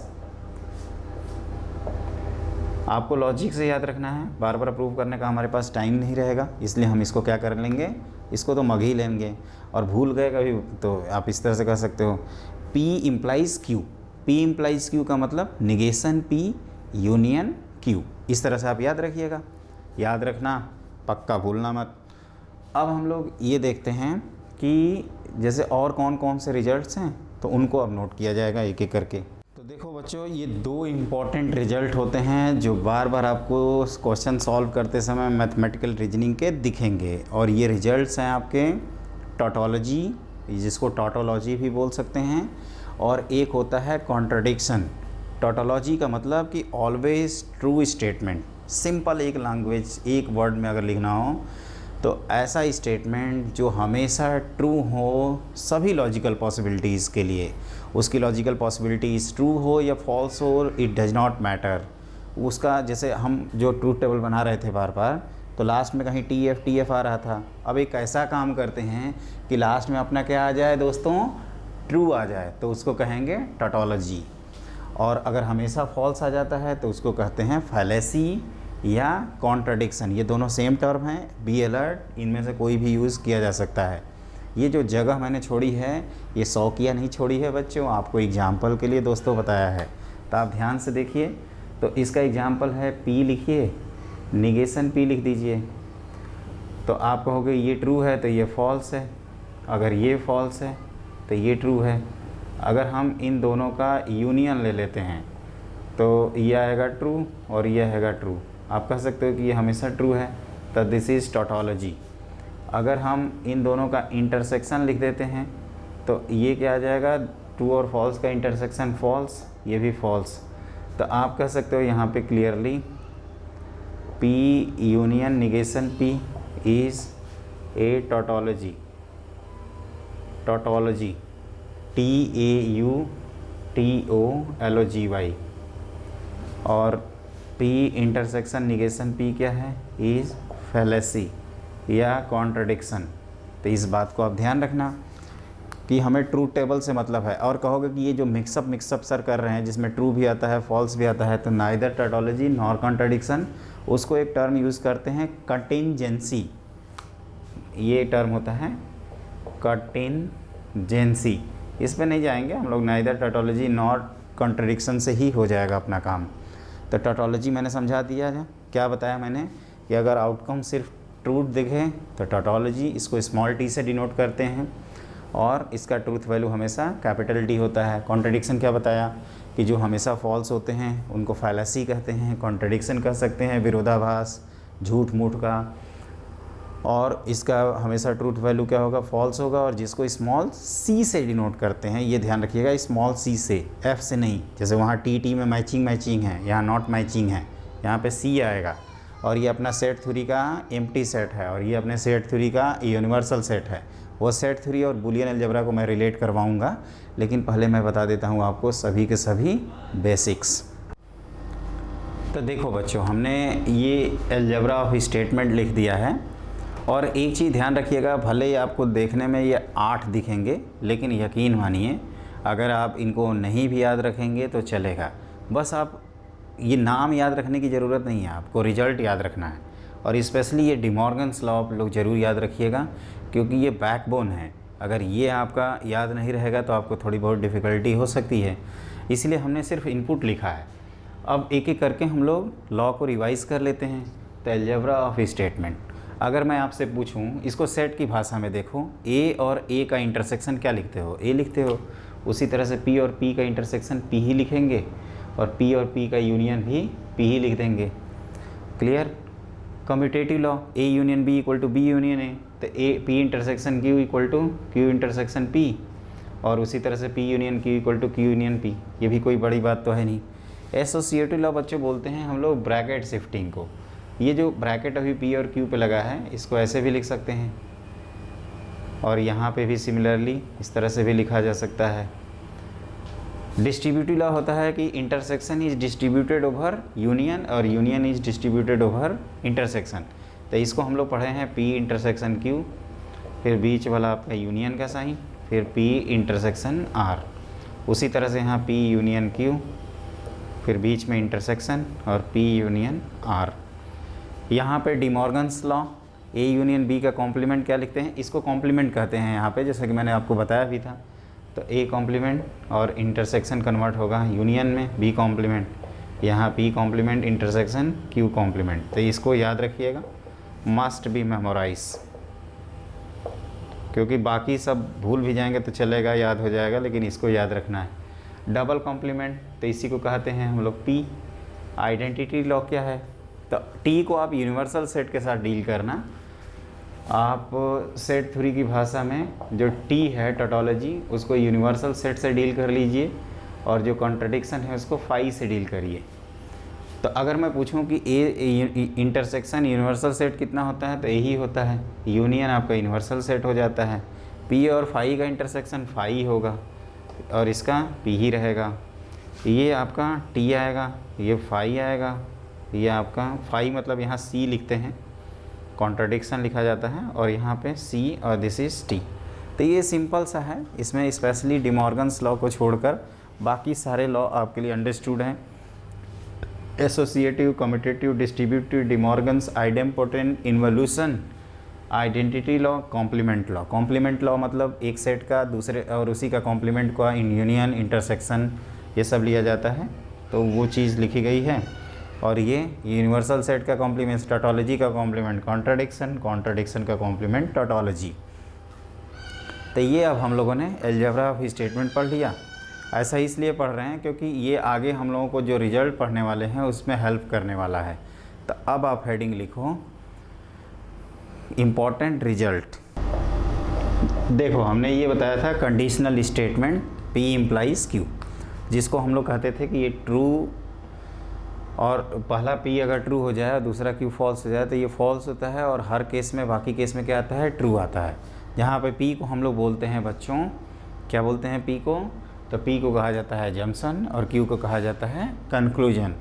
आपको लॉजिक से याद रखना है, बार बार प्रूव करने का हमारे पास टाइम नहीं रहेगा, इसलिए हम इसको क्या कर लेंगे, इसको तो मग ही लेंगे। और भूल गए कभी तो आप इस तरह से कह सकते हो P implies Q। P implies Q का मतलब निगेशन P यूनियन Q। इस तरह से आप याद रखिएगा, याद रखना, पक्का भूलना मत। अब हम लोग ये देखते हैं कि जैसे और कौन कौन से रिजल्ट्स हैं तो उनको अब नोट किया जाएगा एक एक करके। तो देखो बच्चों, ये 2 इम्पॉर्टेंट रिजल्ट होते हैं जो बार बार आपको क्वेश्चन सॉल्व करते समय मैथमेटिकल रीजनिंग के दिखेंगे। और ये रिजल्ट्स हैं आपके टॉटोलॉजी, जिसको टॉटोलॉजी भी बोल सकते हैं, और एक होता है कॉन्ट्रडिक्शन। टॉटोलॉजी का मतलब कि ऑलवेज ट्रू स्टेटमेंट। सिंपल एक लैंग्वेज, एक वर्ड में अगर लिखना हो तो ऐसा स्टेटमेंट जो हमेशा ट्रू हो सभी लॉजिकल पॉसिबिलिटीज़ के लिए, उसकी लॉजिकल पॉसिबिलिटीज़ ट्रू हो या फॉल्स हो, इट डज नॉट मैटर। उसका जैसे हम जो ट्रूथ टेबल बना रहे थे बार बार, तो लास्ट में कहीं TF आ रहा था। अब एक ऐसा काम करते हैं कि लास्ट में अपना क्या आ जाए दोस्तों, ट्रू आ जाए, तो उसको कहेंगे टॉटोलॉजी। और अगर हमेशा फॉल्स आ जाता है तो उसको कहते हैं फैलेसी या कॉन्ट्रडिक्शन। ये दोनों सेम टर्म हैं, बी अलर्ट, इनमें से कोई भी यूज़ किया जा सकता है। ये जो जगह मैंने छोड़ी है ये शौकिया नहीं छोड़ी है बच्चों, आपको एग्जाम्पल के लिए दोस्तों बताया है। तो आप ध्यान से देखिए, तो इसका एग्जाम्पल है P लिखिए, निगेशन P लिख दीजिए। तो आप कहोगे ये ट्रू है तो ये फॉल्स है, अगर ये फॉल्स है तो ये ट्रू है। अगर हम इन दोनों का यूनियन ले लेते हैं तो ये आएगा ट्रू और ये आएगा ट्रू। आप कह सकते हो कि ये हमेशा ट्रू है, तो दिस इज़ टोटोलॉजी। अगर हम इन दोनों का इंटरसेक्शन लिख देते हैं तो ये क्या आ जाएगा, ट्रू और फॉल्स का इंटरसेक्शन फॉल्स, ये भी फॉल्स। तो आप कह सकते हो यहाँ पे clearly P union negation P is a tautology. Tautology TAUTOLOGY। और P इंटरसेक्शन निगेशन P क्या है, इज़ फैलेसी या कॉन्ट्रडिक्शन। तो इस बात को आप ध्यान रखना कि हमें ट्रू टेबल से मतलब है। और कहोगे कि ये जो मिक्सअप सर कर रहे हैं जिसमें ट्रू भी आता है फॉल्स भी आता है, तो नाइदर टोटोलॉजी नॉर कॉन्ट्रडिक्शन, उसको एक टर्म यूज़ करते हैं कंटिंजेंसी। ये टर्म होता है कंटिंजेंसी। इस पे नहीं जाएंगे हम लोग, नाइदर टोटोलॉजी नॉर कॉन्ट्रडिक्शन से ही हो जाएगा अपना काम। तो टोटोलॉजी मैंने समझा दिया है। क्या बताया मैंने कि अगर आउटकम सिर्फ ट्रूथ दिखे तो टोटोलॉजी, इसको स्मॉल टी से डिनोट करते हैं और इसका ट्रूथ वैल्यू हमेशा कैपिटल टी होता है। कॉन्ट्रडिक्शन क्या बताया कि जो हमेशा फॉल्स होते हैं उनको फैलेसी कहते हैं। कॉन्ट्रडिक्शन कह सकते हैं विरोधाभास, झूठ मूठ का। और इसका हमेशा ट्रूथ वैल्यू क्या होगा, फॉल्स होगा। और जिसको स्मॉल सी से डिनोट करते हैं, ये ध्यान रखिएगा, स्मॉल सी से, एफ से नहीं। जैसे वहाँ टी में मैचिंग है, यहाँ नॉट मैचिंग है, यहाँ पे सी आएगा। और ये अपना सेट थ्योरी का एम्प्टी सेट है और ये अपने सेट थ्योरी का यूनिवर्सल सेट है। वो सेट थ्योरी और बुलियन अलजेब्रा को मैं रिलेट करवाऊँगा, लेकिन पहले मैं बता देता हूँ आपको सभी के सभी बेसिक्स। तो देखो बच्चों, हमने ये अलजेब्रा ऑफ स्टेटमेंट लिख दिया है। और एक चीज़ ध्यान रखिएगा, भले ही आपको देखने में ये 8 दिखेंगे, लेकिन यकीन मानिए अगर आप इनको नहीं भी याद रखेंगे तो चलेगा। बस आप ये नाम याद रखने की ज़रूरत नहीं है, आपको रिजल्ट याद रखना है। और स्पेशली ये डिमॉर्गन्स लॉ आप लोग ज़रूर याद रखिएगा, क्योंकि ये बैकबोन है। अगर ये आपका याद नहीं रहेगा तो आपको थोड़ी बहुत डिफ़िकल्टी हो सकती है, इसलिए हमने सिर्फ इनपुट लिखा है। अब एक एक करके हम लोग लॉ को रिवाइज़ कर लेते हैं। तो अलजेब्रा ऑफ स्टेटमेंट, अगर मैं आपसे पूछूं इसको सेट की भाषा में देखो, ए और ए का इंटरसेक्शन क्या लिखते हो, ए लिखते हो। उसी तरह से पी और पी का इंटरसेक्शन पी ही लिखेंगे और पी और पी का यूनियन भी पी ही लिख देंगे। Clear. Commutative law, A union B equal to B union A, तो A P intersection Q equal to Q intersection P. और उसी तरह से P union Q equal to Q union P. ये भी कोई बड़ी बात तो है नहीं। एसोसिएटिव लॉ बच्चों बोलते हैं हम लोग ब्रैकेट शिफ्टिंग को। ये जो ब्रैकेट अभी पी और क्यू पे लगा है, इसको ऐसे भी लिख सकते हैं और यहाँ पे भी सिमिलरली इस तरह से भी लिखा जा सकता है। डिस्ट्रीब्यूटिव लॉ होता है कि intersection is distributed over union और union is distributed over intersection. तो इसको हम लोग पढ़े हैं पी इंटरसेक्शन क्यू, फिर बीच वाला आपका यूनियन का साइन, फिर पी इंटरसेक्शन आर। उसी तरह से यहाँ पी यूनियन क्यू, फिर बीच में इंटरसेक्शन और पी यूनियन आर। यहाँ पे De Morgan's law, A union B का कॉम्प्लीमेंट क्या लिखते हैं, इसको कॉम्प्लीमेंट कहते हैं यहाँ पे, जैसे कि मैंने आपको बताया भी था। तो ए कॉम्प्लीमेंट और इंटरसेक्शन कन्वर्ट होगा यूनियन में बी कॉम्प्लीमेंट, यहाँ P complement intersection Q complement. तो इसको याद रखिएगा, मस्ट बी मेमोराइज, क्योंकि बाकी सब भूल भी जाएंगे तो चलेगा, याद हो जाएगा, लेकिन इसको याद रखना है। डबल कॉम्प्लीमेंट, तो इसी को कहते हैं हम लोग पी। आइडेंटिटी लॉ क्या है, तो टी को आप यूनिवर्सल सेट के साथ डील करना। आप सेट थ्योरी की भाषा में जो टी है टोटोलॉजी, उसको यूनिवर्सल सेट से डील कर लीजिए और जो कॉन्ट्रडिक्शन है उसको फाई से डील करिए। तो अगर मैं पूछूं कि ए इंटरसेक्शन यूनिवर्सल सेट कितना होता है, तो यही होता है। यूनियन आपका यूनिवर्सल सेट हो जाता है। पी और फाई का इंटरसेक्शन फाई होगा और इसका पी ही रहेगा। ये आपका टी आएगा, ये फाई आएगा, ये आपका फाई मतलब यहाँ सी लिखते हैं, कॉन्ट्रडिक्शन लिखा जाता है, और यहाँ पे सी और दिस इज़ टी। तो ये सिंपल सा है, इसमें स्पेशली डिमॉर्गन्स लॉ को छोड़कर बाकी सारे लॉ आपके लिए अंडरस्टूड हैं। Associative, commutative, distributive, De Morgan's, idempotent, involution, identity law, complement law. Complement law मतलब एक सेट का दूसरे और उसी का कॉम्प्लीमेंट का यूनियन, इंटरसेक्शन, ये सब लिया जाता है, तो वो चीज़ लिखी गई है। और ये यूनिवर्सल सेट का कॉम्प्लीमेंट टोटोलॉजी का कॉम्प्लीमेंट कॉन्ट्रडिक्शन, कॉन्ट्रडिक्शन का कॉम्प्लीमेंट टोटोलॉजी। तो ये अब हम लोगों ने अलजेब्रा ऑफ स्टेटमेंट पढ़ लिया। ऐसा इसलिए पढ़ रहे हैं क्योंकि ये आगे हम लोगों को जो रिजल्ट पढ़ने वाले हैं उसमें हेल्प करने वाला है। तो अब आप हेडिंग लिखो इम्पॉर्टेंट रिजल्ट। देखो हमने ये बताया था conditional statement P implies Q, जिसको हम लोग कहते थे कि ये ट्रू और पहला P अगर ट्रू हो जाए और दूसरा Q फॉल्स हो जाए तो ये फॉल्स होता है, और हर केस में बाकी केस में क्या आता है, ट्रू आता है। जहाँ पे P को हम लोग बोलते हैं बच्चों, क्या बोलते हैं P को, तो P को कहा जाता है जम्पसन और Q को कहा जाता है कंक्लूजन।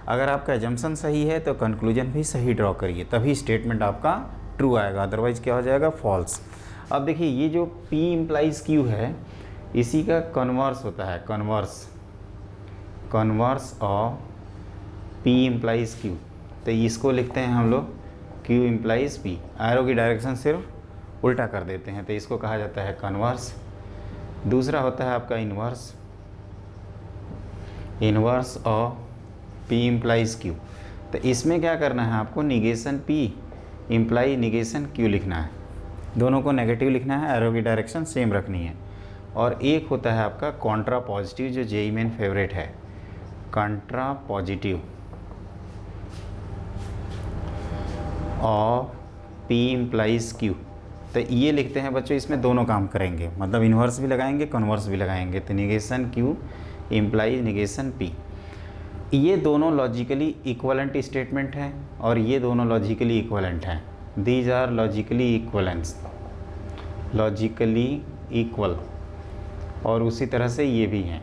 अगर आपका जम्पसन सही है तो कंक्लूजन भी सही ड्रॉ करिए, तभी स्टेटमेंट आपका ट्रू आएगा, अदरवाइज़ क्या हो जाएगा, फॉल्स। अब देखिए ये जो P इम्प्लाइज Q है इसी का कन्वर्स होता है, converse of P implies Q। तो इसको लिखते हैं हम लोग Q इम्प्लाइज P, एरो की डायरेक्शन सिर्फ उल्टा कर देते हैं, तो इसको कहा जाता है कन्वर्स। दूसरा होता है आपका inverse of P implies Q। तो इसमें क्या करना है आपको, negation P imply negation Q लिखना है, दोनों को नेगेटिव लिखना है, एरो की डायरेक्शन सेम रखनी है। और एक होता है आपका कॉन्ट्रा पॉजिटिव, जो जेई मेन फेवरेट है, Contra positive of P implies Q। तो ये लिखते हैं बच्चों, इसमें दोनों काम करेंगे, मतलब इन्वर्स भी लगाएंगे कन्वर्स भी लगाएंगे। तो negation Q implies negation P, ये दोनों लॉजिकली इक्वलेंट स्टेटमेंट है और ये दोनों लॉजिकली इक्वलेंट हैं। These are logically equivalence, logically equal, और उसी तरह से ये भी हैं।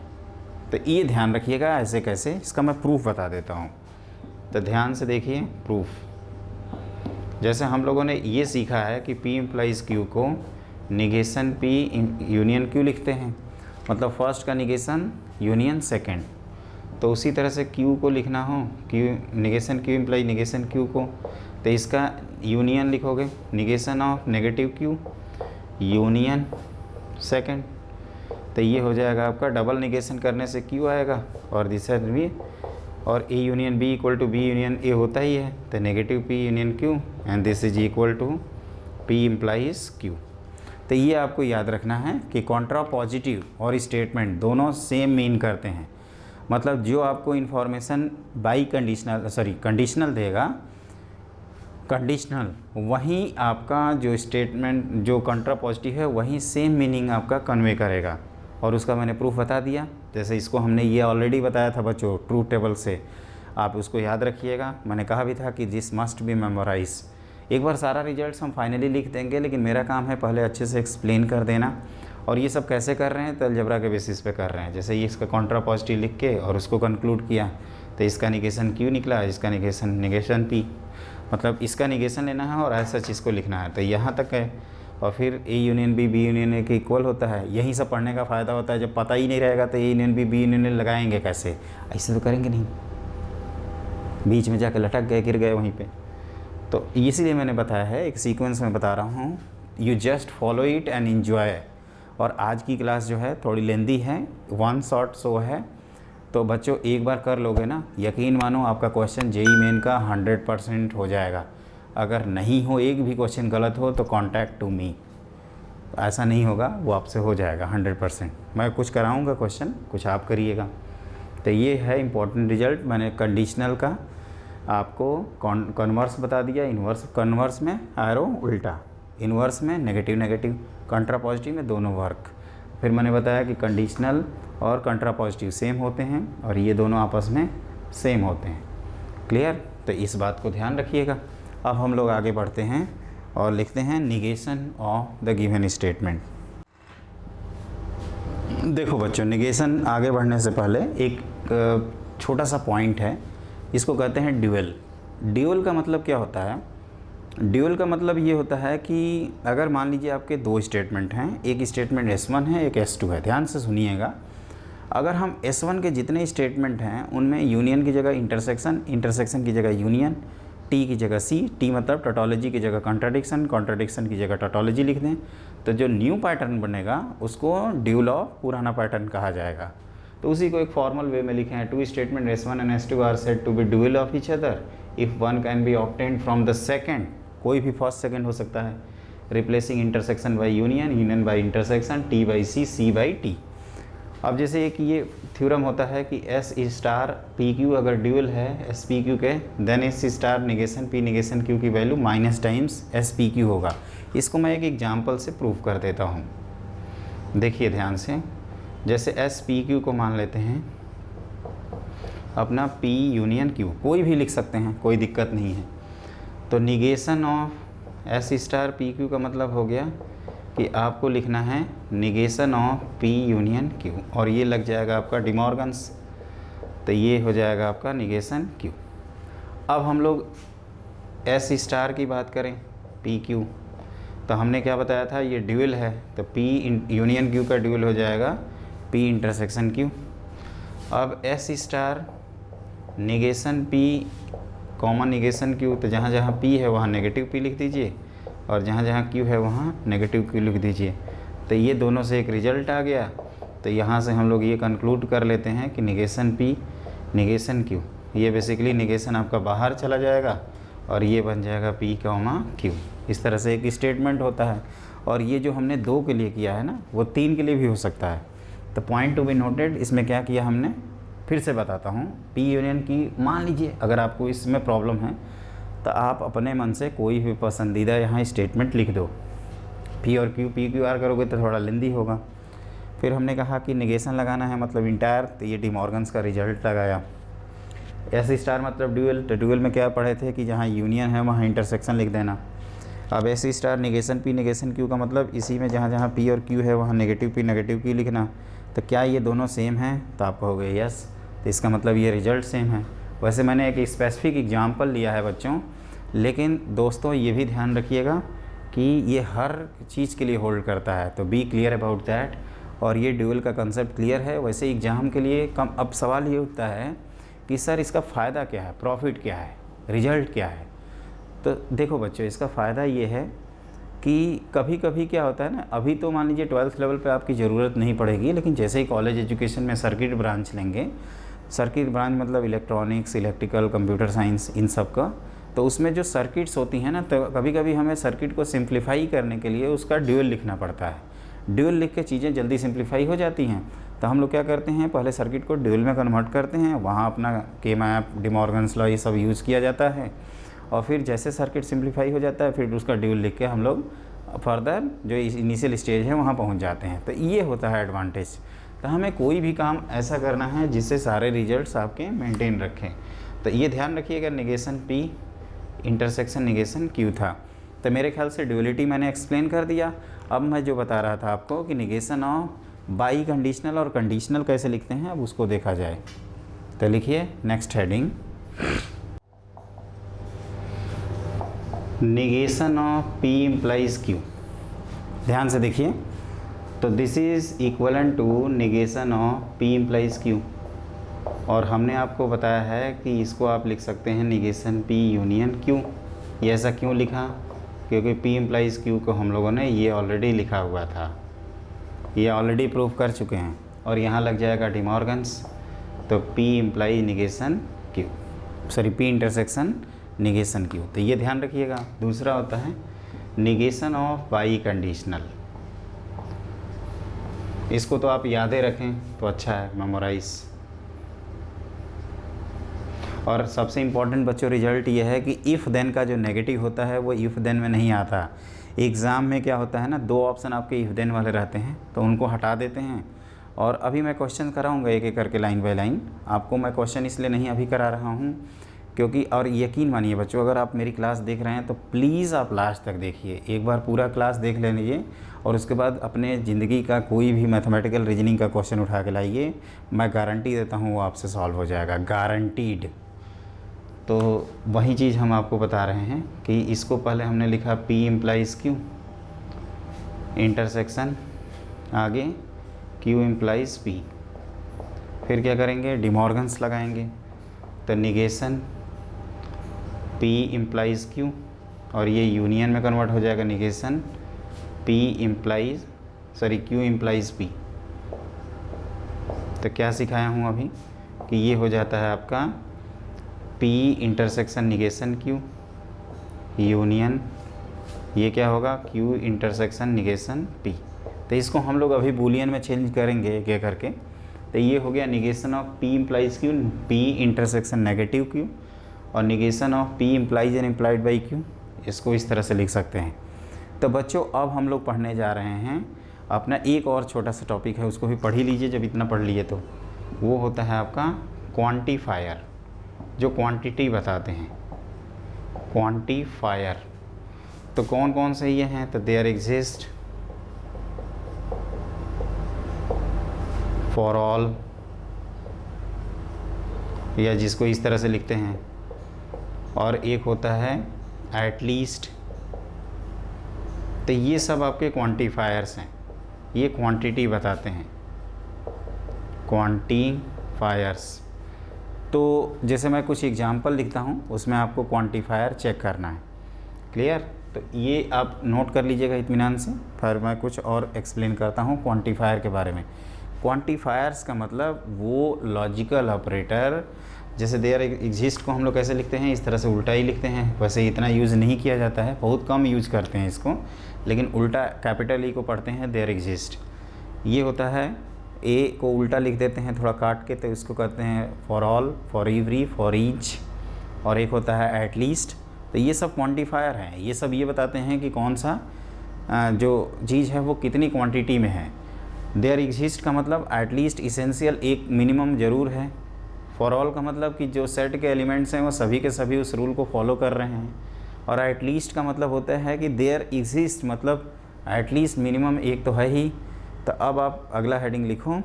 तो ये ध्यान रखिएगा, ऐसे कैसे, इसका मैं प्रूफ बता देता हूँ। तो ध्यान से देखिए प्रूफ। जैसे हम लोगों ने ये सीखा है कि P इम्प्लाइज Q को निगेशन P यूनियन Q लिखते हैं, मतलब फर्स्ट का निगेशन यूनियन सेकंड। तो उसी तरह से Q को लिखना हो, Q negation Q imply negation Q को, तो इसका यूनियन लिखोगे, negation of negative Q union second. तो ये हो जाएगा आपका, डबल निगेशन करने से Q आएगा और दूसरा भी, और A union B equal to B union A होता ही है, तो negative P union Q and this is equal to P implies Q। तो ये आपको याद रखना है कि कॉन्ट्रा पॉजिटिव और स्टेटमेंट दोनों सेम मीन करते हैं, मतलब जो आपको इन्फॉर्मेशन बाई कंडीशनल देगा, कंडीशनल, वहीं आपका जो स्टेटमेंट जो कॉन्ट्रा पॉजिटिव है वहीं सेम मीनिंग आपका कन्वे करेगा, और उसका मैंने प्रूफ बता दिया। जैसे इसको हमने ये ऑलरेडी बताया था बच्चों, ट्रूथ टेबल से, आप उसको याद रखिएगा। मैंने कहा भी था कि दिस मस्ट बी मेमोराइज। एक बार सारा रिजल्ट्स हम फाइनली लिख देंगे, लेकिन मेरा काम है पहले अच्छे से एक्सप्लेन कर देना। और ये सब कैसे कर रहे हैं, तो अलजेब्रा के बेसिस पे कर रहे हैं। जैसे ये इसका कॉन्ट्रा पॉजिटिव लिख के और उसको कंक्लूड किया, तो इसका निगेशन Q निकला, इसका निगेशन P, मतलब इसका निगेशन लेना है और ऐसा चीज़ को लिखना है। तो यहाँ तक है, और फिर A union B B union A के इक्वल होता है। यही सब पढ़ने का फ़ायदा होता है। जब पता ही नहीं रहेगा तो A union B B union A लगाएंगे कैसे, ऐसे तो करेंगे नहीं, बीच में जाकर लटक गए, गिर गए वहीं पे। तो इसीलिए मैंने बताया है, एक सीक्वेंस में बता रहा हूँ, you just follow it and enjoy. और आज की क्लास जो है थोड़ी लेंदी है, वन शॉट शो है, तो बच्चों एक बार कर लोगे ना, यकीन मानो आपका क्वेश्चन जेई मेन का 100% हो जाएगा। अगर नहीं हो, एक भी क्वेश्चन गलत हो, तो कॉन्टैक्ट टू मी, ऐसा नहीं होगा, वो आपसे हो जाएगा 100%। मैं कुछ कराऊंगा क्वेश्चन, कुछ आप करिएगा। तो ये है इम्पोर्टेंट रिजल्ट। मैंने कंडीशनल का आपको कन्वर्स बता दिया, इन्वर्स, कन्वर्स में एरो उल्टा, इन्वर्स में नेगेटिव नेगेटिव, कंट्रा पॉजिटिव में दोनों वर्क। फिर मैंने बताया कि कंडीशनल और कंट्रा पॉजिटिव सेम होते हैं और ये दोनों आपस में सेम होते हैं। क्लियर? तो इस बात को ध्यान रखिएगा। अब हम लोग आगे बढ़ते हैं और लिखते हैं negation of the given statement. देखो बच्चों, निगेशन आगे बढ़ने से पहले एक छोटा सा पॉइंट है, इसको कहते हैं ड्यूअल। ड्यूअल का मतलब क्या होता है? ड्यूअल का मतलब ये होता है कि अगर मान लीजिए आपके दो स्टेटमेंट हैं, एक स्टेटमेंट S1 है, एक S2 है। ध्यान से सुनिएगा, अगर हम S1 के जितने स्टेटमेंट हैं उनमें यूनियन की जगह इंटरसेक्शन, इंटरसेक्शन की जगह यूनियन, T की जगह C, T मतलब टोटोलॉजी की जगह कॉन्ट्राडिक्शन, कॉन्ट्राडिक्शन की जगह टोटोलॉजी लिख दें, तो जो न्यू पैटर्न बनेगा उसको ड्यूअल ऑफ पुराना पैटर्न कहा जाएगा। तो उसी को एक फॉर्मल वे में लिखे हैं, two statement S1 and S2 are said to be dual of each other if one can be obtained from the second, कोई भी फर्स्ट सेकेंड हो सकता है, replacing intersection by union, union by intersection, T by C, C by T। अब जैसे एक ये थ्योरम होता है कि एस स्टार पी क्यू अगर ड्यूल है एस पी क्यू के, then S star negation P negation Q की value minus times S P Q होगा। इसको मैं एक एग्जाम्पल से प्रूव कर देता हूँ। देखिए ध्यान से, जैसे एस पी क्यू को मान लेते हैं अपना पी यूनियन क्यू, कोई भी लिख सकते हैं, कोई दिक्कत नहीं है। तो negation of S star P Q का मतलब हो गया कि आपको लिखना है negation of P union Q, और ये लग जाएगा आपका डिमॉर्गन्स, तो ये हो जाएगा आपका निगेशन क्यू। अब हम लोग एस स्टार की बात करें पी क्यू, तो हमने क्या बताया था, ये ड्यूल है, तो पी यूनियन क्यू का ड्यूल हो जाएगा पी इंटरसेक्शन क्यू। अब S star negation P common negation Q, तो जहाँ जहाँ पी है वहाँ नेगेटिव पी लिख दीजिए, और जहाँ जहाँ क्यू है वहाँ नेगेटिव क्यू लिख दीजिए। तो ये दोनों से एक रिजल्ट आ गया। तो यहाँ से हम लोग ये कंक्लूड कर लेते हैं कि निगेशन पी निगेशन क्यू, ये बेसिकली निगेशन आपका बाहर चला जाएगा और ये बन जाएगा पी कॉमा क्यू। इस तरह से एक स्टेटमेंट होता है। और ये जो हमने 2 के लिए किया है ना, वो 3 के लिए भी हो सकता है। तो पॉइंट टू बी नोटेड, इसमें क्या किया हमने, फिर से बताता हूँ। पी यूनियन की मान लीजिए अगर आपको इसमें प्रॉब्लम है तो आप अपने मन से कोई भी पसंदीदा यहाँ स्टेटमेंट लिख दो। पी और क्यू, पी क्यू आर करोगे तो थोड़ा लेंदी होगा। फिर हमने कहा कि निगेशन लगाना है मतलब इंटायर, तो ये डिमॉर्गन्स का रिजल्ट लगाया। एस स्टार मतलब ड्यूअल, तो ड्यूअल में क्या पढ़े थे कि जहाँ यूनियन है वहाँ इंटरसेक्शन लिख देना। अब S star negation P negation Q का मतलब इसी में जहाँ जहाँ पी और क्यू है वहाँ नेगेटिव पी नेगेटिव क्यू लिखना। तो क्या ये दोनों सेम हैं, तो आप कहोगे यस, तो इसका मतलब ये रिजल्ट सेम है। वैसे मैंने एक स्पेसिफिक एग्जाम्पल लिया है बच्चों, लेकिन दोस्तों ये भी ध्यान रखिएगा कि ये हर चीज़ के लिए होल्ड करता है, तो बी क्लियर अबाउट दैट। और ये ड्यूअल का कंसेप्ट क्लियर है। वैसे एग्ज़ाम के लिए कम अब सवाल ये उठता है कि सर इसका फ़ायदा क्या है, प्रॉफिट क्या है, रिजल्ट क्या है। तो देखो बच्चों, इसका फ़ायदा ये है कि कभी कभी क्या होता है ना, अभी तो मान लीजिए 12th लेवल पे आपकी ज़रूरत नहीं पड़ेगी, लेकिन जैसे ही कॉलेज एजुकेशन में सर्किट ब्रांच लेंगे, सर्किट ब्रांच मतलब इलेक्ट्रॉनिक्स, इलेक्ट्रिकल, कंप्यूटर साइंस, इन सब का, तो उसमें जो सर्किट्स होती हैं ना, तो कभी कभी हमें सर्किट को सिंप्लीफाई करने के लिए उसका ड्यूअल लिखना पड़ता है। ड्यूअल लिख के चीज़ें जल्दी सिंप्लीफाई हो जाती हैं। तो हम लोग क्या करते हैं, पहले सर्किट को ड्यूअल में कन्वर्ट करते हैं, वहाँ अपना के मैप, डिमॉर्गन्स लॉ, ये सब यूज़ किया जाता है। और फिर जैसे सर्किट सिंप्लीफाई हो जाता है, फिर उसका ड्यूअल लिख के हम लोग फर्दर जो इनिशियल स्टेज है वहाँ पहुँच जाते हैं। तो ये होता है एडवांटेज। तो हमें कोई भी काम ऐसा करना है जिससे सारे रिजल्ट्स आपके मेंटेन रखें। तो ये ध्यान रखिएगा, negation P intersection negation Q था। तो मेरे ख्याल से ड्यूअलिटी मैंने एक्सप्लेन कर दिया। अब मैं जो बता रहा था आपको कि निगेशन ऑफ बाई कंडीशनल और कंडीशनल कैसे लिखते हैं, अब उसको देखा जाए। तो लिखिए next heading, negation of P implies Q. ध्यान से देखिए, तो this is equivalent to negation of P implies Q. और हमने आपको बताया है कि इसको आप लिख सकते हैं निगेशन पी यूनियन क्यू। ये ऐसा क्यों लिखा, क्योंकि पी इम्प्लाइज क्यू को हम लोगों ने ये ऑलरेडी लिखा हुआ था, ये ऑलरेडी प्रूव कर चुके हैं। और यहाँ लग जाएगा डिमॉर्गन्स, तो P imply negation Q, sorry P intersection negation Q. तो ये ध्यान रखिएगा। दूसरा होता है निगेशन ऑफ बाई कंडीशनल। इसको तो आप यादें रखें तो अच्छा है, मेमोराइज। और सबसे इम्पॉर्टेंट बच्चों रिजल्ट ये है कि इफ़ देन का जो नेगेटिव होता है वो इफ़ देन में नहीं आता। एग्ज़ाम में क्या होता है ना, 2 ऑप्शन आपके इफ़ देन वाले रहते हैं, तो उनको हटा देते हैं। और अभी मैं क्वेश्चन कराऊंगा एक एक करके, लाइन बाय लाइन। आपको मैं क्वेश्चन इसलिए नहीं अभी करा रहा हूँ क्योंकि, और यकीन मानिए बच्चों, अगर आप मेरी क्लास देख रहे हैं तो प्लीज़ आप लास्ट तक देखिए। एक बार पूरा क्लास देख ले लीजिए और उसके बाद अपने ज़िंदगी का कोई भी मैथमेटिकल रीजनिंग का क्वेश्चन उठा के लाइए, मैं गारंटी देता हूँ वो आपसे सॉल्व हो जाएगा, गारंटीड। तो वही चीज़ हम आपको बता रहे हैं कि इसको पहले हमने लिखा पी इम्प्लाइज क्यू इंटरसेक्शन, आगे क्यू इम्प्लाइज पी। फिर क्या करेंगे, डिमॉर्गन्स लगाएंगे। तो निगेशन पी इम्प्लाइज क्यू, और ये यूनियन में कन्वर्ट हो जाएगा negation P implies, sorry Q implies P. तो क्या सिखाया हूँ अभी कि ये हो जाता है आपका P intersection negation Q union, ये क्या होगा, क्यू इंटरसेक्शन निगेशन पी। तो इसको हम लोग अभी बूलियन में चेंज करेंगे एक एक करके। तो ये हो गया negation of P implies Q, P intersection negative Q, और negation of P implies and implied by Q, इसको इस तरह से लिख सकते हैं। तो बच्चों अब हम लोग पढ़ने जा रहे हैं अपना एक और छोटा सा टॉपिक है, उसको भी पढ़ ही लीजिए जब इतना पढ़ लिए तो। वो होता है आपका क्वांटिफायर, जो क्वांटिटी बताते हैं, क्वांटिफायर। तो कौन कौन से ये हैं? तो देयर एग्जिस्ट फॉर ऑल, या जिसको इस तरह से लिखते हैं, और एक होता है एट लीस्ट। तो ये सब आपके क्वांटिफायर्स हैं, ये क्वांटिटी बताते हैं, क्वांटिफायर्स। तो जैसे मैं कुछ एग्जांपल लिखता हूँ, उसमें आपको क्वांटिफायर चेक करना है। क्लियर? तो ये आप नोट कर लीजिएगा इत्मीनान से, फिर मैं कुछ और एक्सप्लेन करता हूँ क्वांटिफायर के बारे में। क्वांटिफायर्स का मतलब वो लॉजिकल ऑपरेटर, जैसे देयर एग्जिस्ट को हम लोग कैसे लिखते हैं, इस तरह से उल्टा ही लिखते हैं। वैसे इतना यूज़ नहीं किया जाता है, बहुत कम यूज़ करते हैं इसको, लेकिन उल्टा कैपिटल ई को पढ़ते हैं देयर एग्जिस्ट। ये होता है ए को उल्टा लिख देते हैं थोड़ा काट के, तो इसको कहते हैं for all, for every, for each, और एक होता है एट लीस्ट। तो ये सब क्वांटिफायर हैं, ये सब ये बताते हैं कि कौन सा जो चीज़ है वो कितनी क्वांटिटी में है। देयर एग्जिस्ट का मतलब एट लीस्ट इसेंशियल, एक मिनिमम ज़रूर है। फॉर ऑल का मतलब कि जो सेट के एलिमेंट्स हैं वो सभी के सभी उस रूल को फॉलो कर रहे हैं। और एट लीस्ट का मतलब होता है कि देयर एग्जिस्ट, मतलब एट लीस्ट मिनिमम एक तो है ही। तो अब आप अगला हेडिंग लिखो,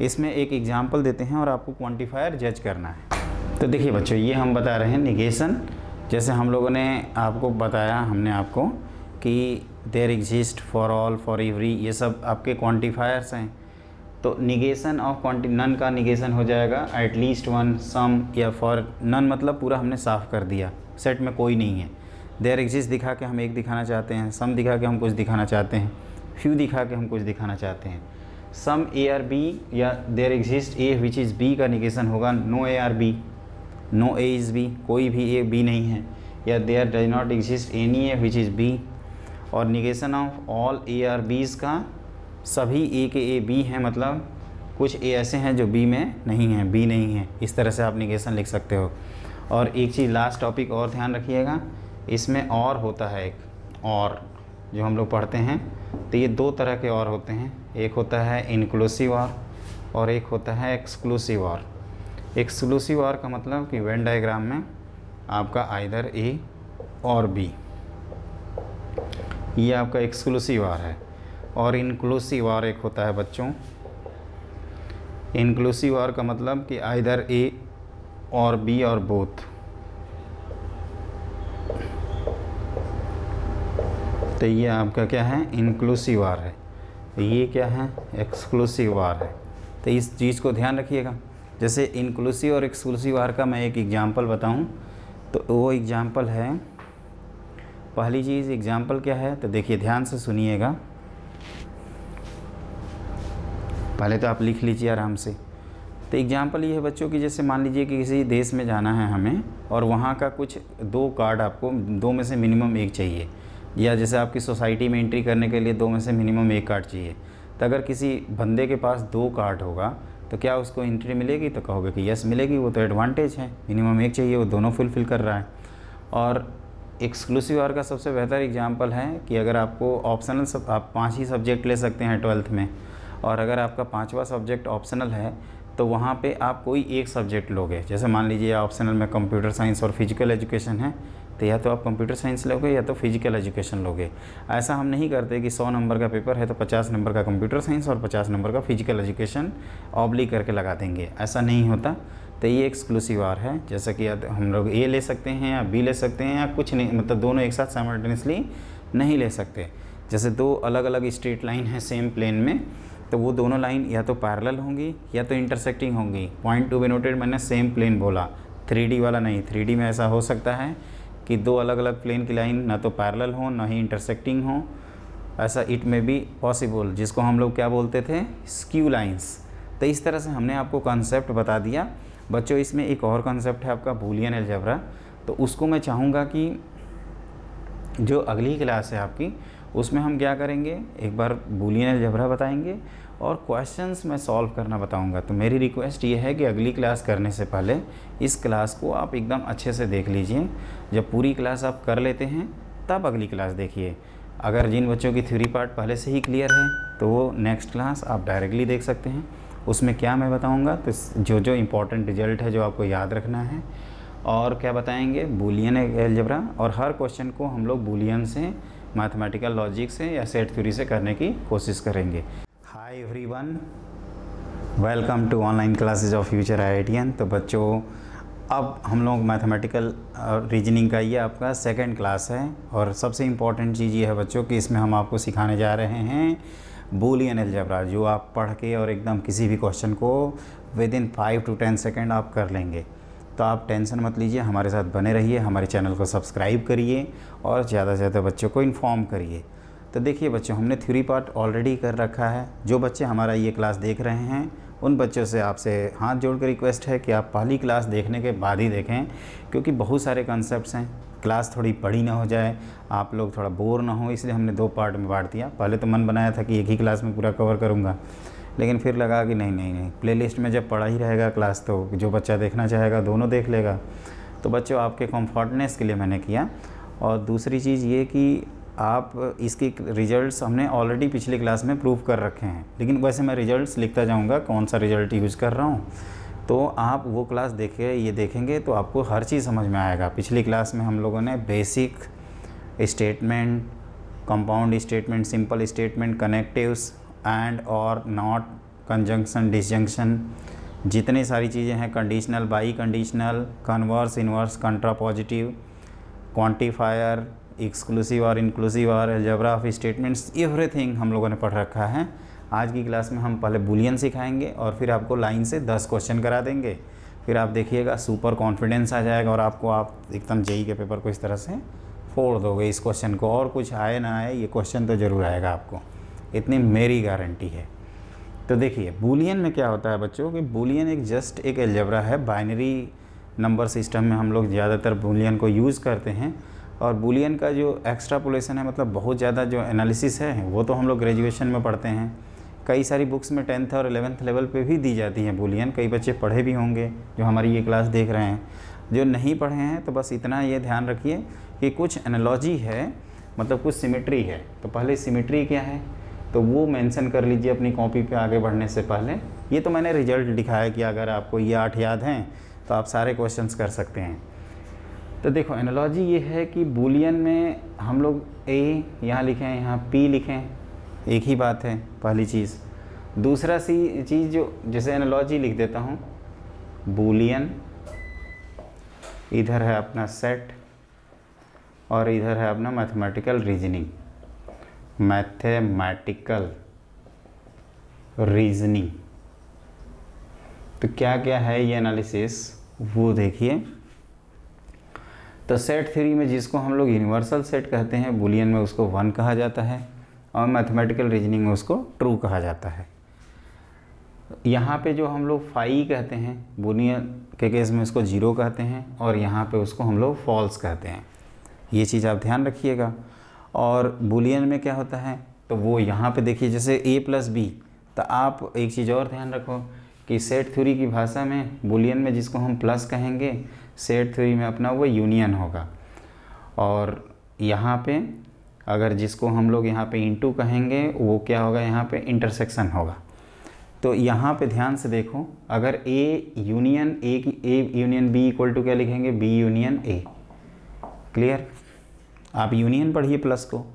इसमें एक एग्जांपल देते हैं और आपको क्वांटिफायर जज करना है। तो देखिए बच्चों, ये हम बता रहे हैं निगेशन। जैसे हम लोगों ने आपको बताया, हमने आपको कि there exist, for all, for every, ये सब आपके क्वांटिफायर्स हैं। तो निगेशन ऑफ नन का निगेशन हो जाएगा एट लीस्ट वन, सम, या फॉर नन मतलब पूरा हमने साफ़ कर दिया, सेट में कोई नहीं है। देयर एग्जिस्ट दिखा के हम एक दिखाना चाहते हैं, सम दिखा के हम कुछ दिखाना चाहते हैं, फ्यू दिखा के हम कुछ दिखाना चाहते हैं। सम ए आर बी, या there exist A which is B का निगेशन होगा no A are B, no A is B, कोई भी ए बी नहीं है। या there does not exist any A which is B. और negation of all A are Bs का सभी ए के ए बी हैं, मतलब कुछ ए ऐसे हैं जो बी में नहीं हैं, बी नहीं है। इस तरह से आप निगेशन लिख सकते हो। और एक चीज़ लास्ट टॉपिक और ध्यान रखिएगा, इसमें और होता है एक और जो हम लोग पढ़ते हैं। तो ये दो तरह के और होते हैं, एक होता है इंक्लूसिव और एक होता है एक्सक्लूसिव और। एक्सक्लूसिव और का मतलब कि वेन डायग्राम में आपका आइदर ए और बी, ये आपका एक्सक्लूसिव और है। और इंक्लूसिव और एक होता है बच्चों, इंक्लूसिव और का मतलब कि आइदर ए और बी और बोथ। तो ये आपका क्या है, इंक्लूसिव आर है। ये क्या है, एक्सक्लूसिव आर है। तो इस चीज़ को ध्यान रखिएगा। जैसे इंक्लूसिव और एक्सक्लूसिव आर का मैं एक एग्जांपल बताऊं, तो वो एग्जांपल है, पहली चीज़ एग्जांपल क्या है, तो देखिए ध्यान से सुनिएगा। पहले तो आप लिख लीजिए आराम से। तो एग्जांपल ये है बच्चों कि जैसे मान लीजिए कि किसी देश में जाना है हमें, और वहाँ का कुछ दो कार्ड, आपको दो में से मिनिमम एक चाहिए। या जैसे आपकी सोसाइटी में एंट्री करने के लिए दो में से मिनिमम एक कार्ड चाहिए। तो अगर किसी बंदे के पास दो कार्ड होगा तो क्या उसको एंट्री मिलेगी? तो कहोगे कि यस मिलेगी, वो तो एडवांटेज है, मिनिमम एक चाहिए, वो दोनों फुलफिल कर रहा है। और एक्सक्लूसिव आर का सबसे बेहतर एग्जांपल है कि अगर आपको ऑप्शनल आप 5 ही सब्जेक्ट ले सकते हैं 12th में, और अगर आपका 5वां सब्जेक्ट ऑप्शनल है तो वहाँ पे आप कोई एक सब्जेक्ट लोगे। जैसे मान लीजिए ऑप्शनल में कंप्यूटर साइंस और फिजिकल एजुकेशन है, तो या तो आप कंप्यूटर साइंस लोगे या तो फिजिकल एजुकेशन लोगे। ऐसा हम नहीं करते कि 100 नंबर का पेपर है तो 50 नंबर का कंप्यूटर साइंस और 50 नंबर का फिजिकल एजुकेशन ऑब्लिक करके लगा देंगे, ऐसा नहीं होता। तो ये एक्सक्लूसिव आर है। जैसा कि हम लोग ए ले सकते हैं या बी ले सकते हैं या कुछ नहीं, मतलब दोनों एक साथ साइमल्टेनियसली नहीं ले सकते। जैसे दो अलग अलग स्ट्रेट लाइन है सेम प्लेन में, तो वो दोनों लाइन या तो पैरेलल होंगी या तो इंटरसेक्टिंग होंगी। पॉइंट टू बी नोटेड, मैंने सेम प्लेन बोला, 3D वाला नहीं। 3D में ऐसा हो सकता है कि दो अलग अलग प्लेन की लाइन ना तो पैरेलल हो ना ही इंटरसेक्टिंग हो, ऐसा इट में बी पॉसिबल, जिसको हम लोग क्या बोलते थे, स्क्यू लाइंस। तो इस तरह से हमने आपको कॉन्सेप्ट बता दिया बच्चों। इसमें एक और कॉन्सेप्ट है आपका बूलियन अलजेब्रा, तो उसको मैं चाहूँगा कि जो अगली क्लास है आपकी, उसमें हम क्या करेंगे, एक बार बूलियन अलजेब्रा बताएंगे और क्वेश्चंस मैं सॉल्व करना बताऊंगा। तो मेरी रिक्वेस्ट ये है कि अगली क्लास करने से पहले इस क्लास को आप एकदम अच्छे से देख लीजिए। जब पूरी क्लास आप कर लेते हैं तब अगली क्लास देखिए। अगर जिन बच्चों की थ्योरी पार्ट पहले से ही क्लियर है तो वो नेक्स्ट क्लास आप डायरेक्टली देख सकते हैं। उसमें क्या मैं बताऊँगा, तो जो इम्पोर्टेंट रिजल्ट है जो आपको याद रखना है, और क्या बताएंगे, बूलियन अलजेब्रा, और हर क्वेश्चन को हम लोग बूलियन से, मैथमेटिकल लॉजिक से या सेट थ्योरी से करने की कोशिश करेंगे। Hi everyone, welcome to online classes of future IITian। तो बच्चों, अब हम लोग मैथमेटिकल रीजनिंग का ये आपका सेकंड क्लास है, और सबसे इम्पॉर्टेंट चीज़ ये है बच्चों कि इसमें हम आपको सिखाने जा रहे हैं बूलियन अलजेब्रा, जो आप पढ़ के और एकदम किसी भी क्वेश्चन को विदिन 5 to 10 सेकेंड आप कर लेंगे। तो आप टेंशन मत लीजिए, हमारे साथ बने रहिए, हमारे चैनल को सब्सक्राइब करिए और ज़्यादा से ज़्यादा बच्चों को इन्फॉर्म करिए। तो देखिए बच्चों, हमने थ्योरी पार्ट ऑलरेडी कर रखा है। जो बच्चे हमारा ये क्लास देख रहे हैं उन बच्चों से आपसे हाथ जोड़ कर रिक्वेस्ट है कि आप पहली क्लास देखने के बाद ही देखें, क्योंकि बहुत सारे कॉन्सेप्ट्स हैं, क्लास थोड़ी बड़ी ना हो जाए, आप लोग थोड़ा बोर ना हो, इसलिए हमने 2 पार्ट में बांट दिया। पहले तो मन बनाया था कि एक ही क्लास में पूरा कवर करूँगा, लेकिन फिर लगा कि नहीं, प्लेलिस्ट में जब पढ़ा ही रहेगा क्लास तो जो बच्चा देखना चाहेगा दोनों देख लेगा। तो बच्चों, आपके कम्फर्टनेस के लिए मैंने किया। और दूसरी चीज़ ये कि आप इसकी रिजल्ट्स हमने ऑलरेडी पिछली क्लास में प्रूव कर रखे हैं, लेकिन वैसे मैं रिजल्ट्स लिखता जाऊंगा कौन सा रिजल्ट यूज़ कर रहा हूं। तो आप वो क्लास ये देखेंगे तो आपको हर चीज़ समझ में आएगा। पिछली क्लास में हम लोगों ने basic statement, compound statement, simple statement, connectives, and और नॉट, कंजंक्शन, डिसजंक्शन, जितनी सारी चीज़ें हैं, conditional, bi conditional, converse, inverse, contrapositive, quantifier, exclusive और इंक्लूसिव और अलजेब्रा ऑफ स्टेटमेंट्स, एवरीथिंग हम लोगों ने पढ़ रखा है। आज की क्लास में हम पहले बूलियन सिखाएंगे और फिर आपको लाइन से 10 क्वेश्चन करा देंगे। फिर आप देखिएगा सुपर कॉन्फिडेंस आ जाएगा और आप एकदम जेई के पेपर को इस तरह से फोड़ दोगे इस क्वेश्चन को, और कुछ आए ना आए ये क्वेश्चन तो ज़रूर आएगा आपको, इतनी मेरी गारंटी है। तो देखिए बूलियन में क्या होता है बच्चों कि बूलियन एक अलजेब्रा है। बाइनरी नंबर सिस्टम में हम लोग ज़्यादातर बूलियन को यूज़ करते हैं, और बूलियन का जो एक्स्ट्रापोलेशन है, मतलब बहुत ज़्यादा जो एनालिसिस है, वो तो हम लोग ग्रेजुएशन में पढ़ते हैं। कई सारी बुक्स में 10th और 11th लेवल पे भी दी जाती हैं बूलियन। कई बच्चे पढ़े भी होंगे जो हमारी ये क्लास देख रहे हैं। जो नहीं पढ़े हैं तो बस इतना ये ध्यान रखिए कि कुछ एनालॉजी है, मतलब कुछ सिमेट्री है। तो पहले सिमेट्री क्या है तो वो मेंशन कर लीजिए अपनी कॉपी पे आगे बढ़ने से पहले। ये तो मैंने रिजल्ट दिखाया कि अगर आपको ये 8 याद हैं तो आप सारे क्वेश्चंस कर सकते हैं। तो देखो एनालॉजी ये है कि बूलियन में हम लोग ए यहाँ लिखें, यहाँ पी लिखें, एक ही बात है पहली चीज़। दूसरा चीज़ जो जैसे एनालॉजी लिख देता हूँ, बूलियन, इधर है अपना सेट और इधर है अपना मैथमेटिकल रीजनिंग, मैथमेटिकल रीजनिंग। तो क्या क्या है ये एनालिसिस वो देखिए। तो सेट थ्योरी में जिसको हम लोग यूनिवर्सल सेट कहते हैं, बूलियन में उसको 1 कहा जाता है, और मैथमेटिकल रीजनिंग में उसको ट्रू कहा जाता है। यहाँ पे जो हम लोग फाई कहते हैं, बूलियन के केस में उसको 0 कहते हैं, और यहाँ पे उसको हम लोग फॉल्स कहते हैं। ये चीज़ आप ध्यान रखिएगा। और बूलियन में क्या होता है तो वो यहाँ पे देखिए, जैसे a+b। तो आप एक चीज़ और ध्यान रखो कि सेट थ्योरी की भाषा में बूलियन में जिसको हम प्लस कहेंगे, सेट थ्योरी में अपना वो यूनियन होगा। और यहाँ पे अगर जिसको हम लोग यहाँ पे इनटू कहेंगे वो क्या होगा, यहाँ पे इंटरसेक्शन होगा। तो यहाँ पे ध्यान से देखो, अगर A union B equal to क्या लिखेंगे, बी यूनियन ए। क्लियर? आप यूनियन पढ़िए प्लस को।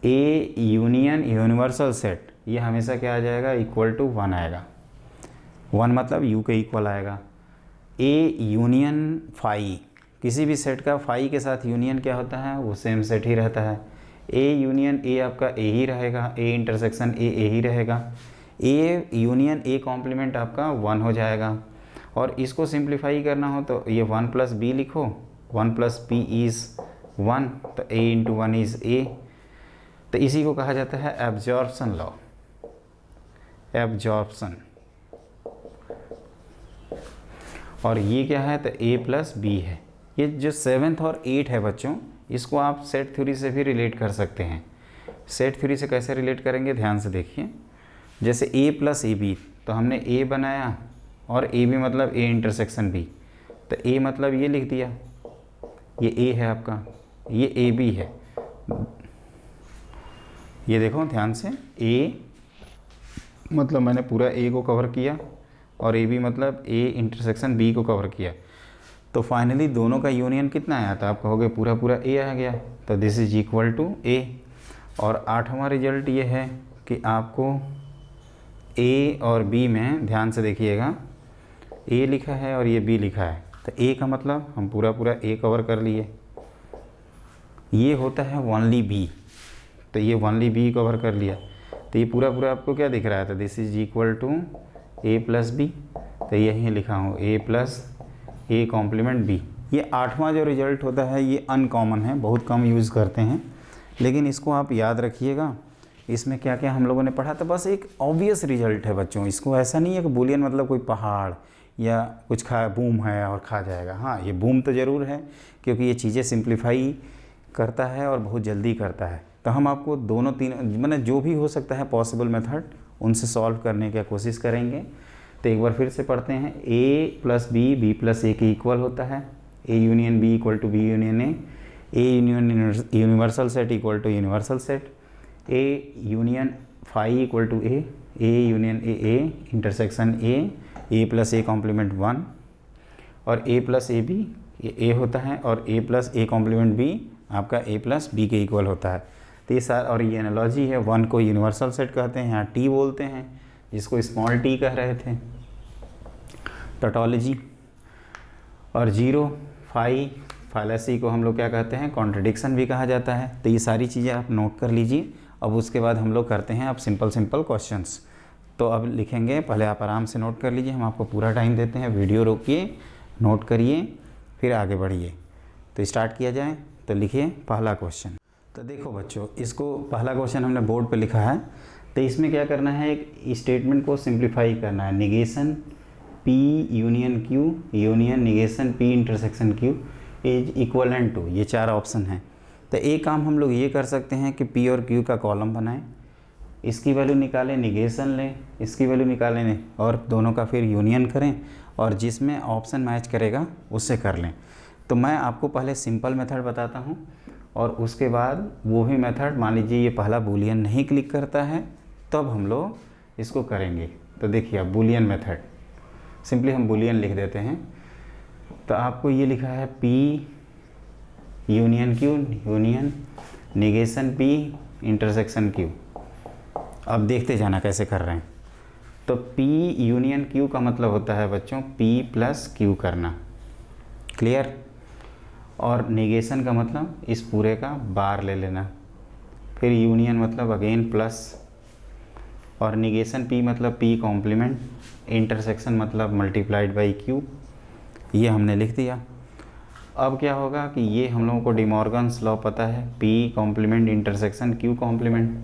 ए यूनियन यूनिवर्सल सेट, ये हमेशा क्या आ जाएगा, इक्वल टू 1 आएगा। 1 मतलब यू के इक्वल आएगा। ए यूनियन फाई, किसी भी सेट का फाई के साथ यूनियन क्या होता है, वो सेम सेट ही रहता है। ए यूनियन ए आपका ए ही रहेगा, ए इंटरसेक्शन ए ही रहेगा। ए यूनियन ए कॉम्प्लीमेंट आपका 1 हो जाएगा। और इसको सिंप्लीफाई करना हो तो ये 1 + b लिखो, 1 + b इज़ 1, तो a × 1 इज़ a। तो इसी को कहा जाता है एब्जॉर्प्शन लॉ, एब्जॉर्प्शन। और ये क्या है तो a + b है। ये जो 7th और 8 है बच्चों, इसको आप सेट थ्योरी से भी रिलेट कर सकते हैं। सेट थ्योरी से कैसे रिलेट करेंगे ध्यान से देखिए। जैसे ए प्लस ए बी, तो हमने ए बनाया और ए बी मतलब ए इंटरसेक्शन बी, तो ए मतलब ये लिख दिया, ये ए है आपका, ये ए बी है। ये देखो ध्यान से, ए मतलब मैंने पूरा ए को कवर किया और ए बी मतलब ए इंटरसेक्शन बी को कवर किया। तो फाइनली दोनों का यूनियन कितना आया था? आप कहोगे पूरा पूरा ए आ गया, तो दिस इज इक्वल टू ए। और 8वां रिजल्ट ये है कि आपको ए और बी में ध्यान से देखिएगा, ए लिखा है और ये बी लिखा है, तो ए का मतलब हम पूरा पूरा ए कवर कर लिए। ये होता है ओनली बी, तो ये ओनली बी कवर कर लिया, तो ये पूरा पूरा आपको क्या दिख रहा था? This is equal to A plus B, तो यहीं लिखा हूँ A plus A complement B. ये 8वां जो रिजल्ट होता है ये अनकॉमन है, बहुत कम यूज़ करते हैं, लेकिन इसको आप याद रखिएगा। इसमें क्या क्या हम लोगों ने पढ़ा था, बस एक ऑब्वियस रिजल्ट है बच्चों। इसको ऐसा नहीं है कि बूलियन मतलब कोई पहाड़ या कुछ खा बूम है और खा जाएगा। हाँ, ये बूम तो ज़रूर है, क्योंकि ये चीज़ें सिंप्लीफाई करता है और बहुत जल्दी करता है। तो हम आपको दोनों तीन मतलब जो भी हो सकता है पॉसिबल मेथड, उनसे सॉल्व करने की कोशिश करेंगे। तो एक बार फिर से पढ़ते हैं, A plus B, B plus A के इक्वल होता है, A union B equal to B union A union universal set equal to universal set, A union phi equal to A union A intersection A plus A complement 1, और ए प्लस ए बी ये ए होता है, और ए प्लस ए कॉम्प्लीमेंट बी आपका ए प्लस बी के इक्वल होता है। तो ये सारा, और ये एनालॉजी है, 1 को यूनिवर्सल सेट कहते हैं, यहाँ टी बोलते हैं, जिसको स्मॉल टी कह रहे थे, टोटोलॉजी। और 0 फाई फालेसी को हम लोग क्या कहते हैं? कॉन्ट्रडिक्शन भी कहा जाता है। तो ये सारी चीज़ें आप नोट कर लीजिए। अब उसके बाद हम लोग करते हैं अब सिंपल क्वेश्चंस। तो अब लिखेंगे, पहले आप आराम से नोट कर लीजिए, हम आपको पूरा टाइम देते हैं, वीडियो रोकिए, नोट करिए, फिर आगे बढ़िए। तो स्टार्ट किया जाए, तो लिखिए पहला क्वेश्चन। तो देखो बच्चों, इसको पहला क्वेश्चन हमने बोर्ड पे लिखा है। तो इसमें क्या करना है, एक स्टेटमेंट को सिंप्लीफाई करना है, negation P union Q union negation P intersection Q is equivalent to, ये 4 ऑप्शन हैं। तो एक काम हम लोग ये कर सकते हैं कि P और Q का कॉलम बनाएं, इसकी वैल्यू निकालें, निगेशन लें, इसकी वैल्यू निकालें, और दोनों का फिर यूनियन करें, और जिसमें ऑप्शन मैच करेगा उससे कर लें। तो मैं आपको पहले सिंपल मेथड बताता हूँ, और उसके बाद वो भी मेथड, मान लीजिए ये पहला बूलियन नहीं क्लिक करता है, तब हम लोग इसको करेंगे। तो देखिए अब बूलियन मेथड, सिंपली हम बूलियन लिख देते हैं। तो आपको ये लिखा है P union Q union negation P intersection Q। अब देखते जाना कैसे कर रहे हैं। तो P यूनियन Q का मतलब होता है बच्चों P प्लस Q करना, क्लियर। और निगेशन का मतलब इस पूरे का बार ले लेना, फिर यूनियन मतलब अगेन प्लस, और निगेशन P मतलब P कॉम्प्लीमेंट, इंटरसेक्शन मतलब मल्टीप्लाइड बाई Q। ये हमने लिख दिया। अब क्या होगा कि ये हम लोगों को डिमॉर्गन्स लॉ पता है, P complement intersection Q complement,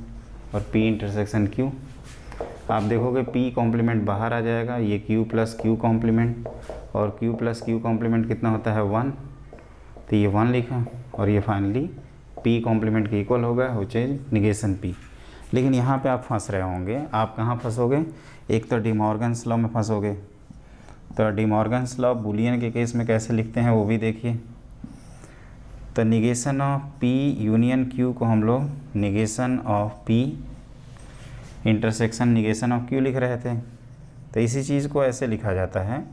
और P इंटरसेक्शन Q। आप देखोगे P कॉम्प्लीमेंट बाहर आ जाएगा, ये Q प्लस Q कॉम्प्लीमेंट, और Q प्लस Q कॉम्प्लीमेंट कितना होता है 1, तो ये 1 लिखा, और ये फाइनली P कॉम्प्लीमेंट के इक्वल होगा, विच इज निगेशन P। लेकिन यहाँ पे आप फंस रहे होंगे, आप कहाँ फंसोगे? एक तो डिमॉर्गन्स लॉ में फंसोगे। तो डिमॉर्गन्स लॉ बूलियन के केस में कैसे लिखते हैं वो भी देखिए। तो negation of P union Q को हम लोग negation of P intersection negation of Q लिख रहे थे। तो इसी चीज़ को ऐसे लिखा जाता है,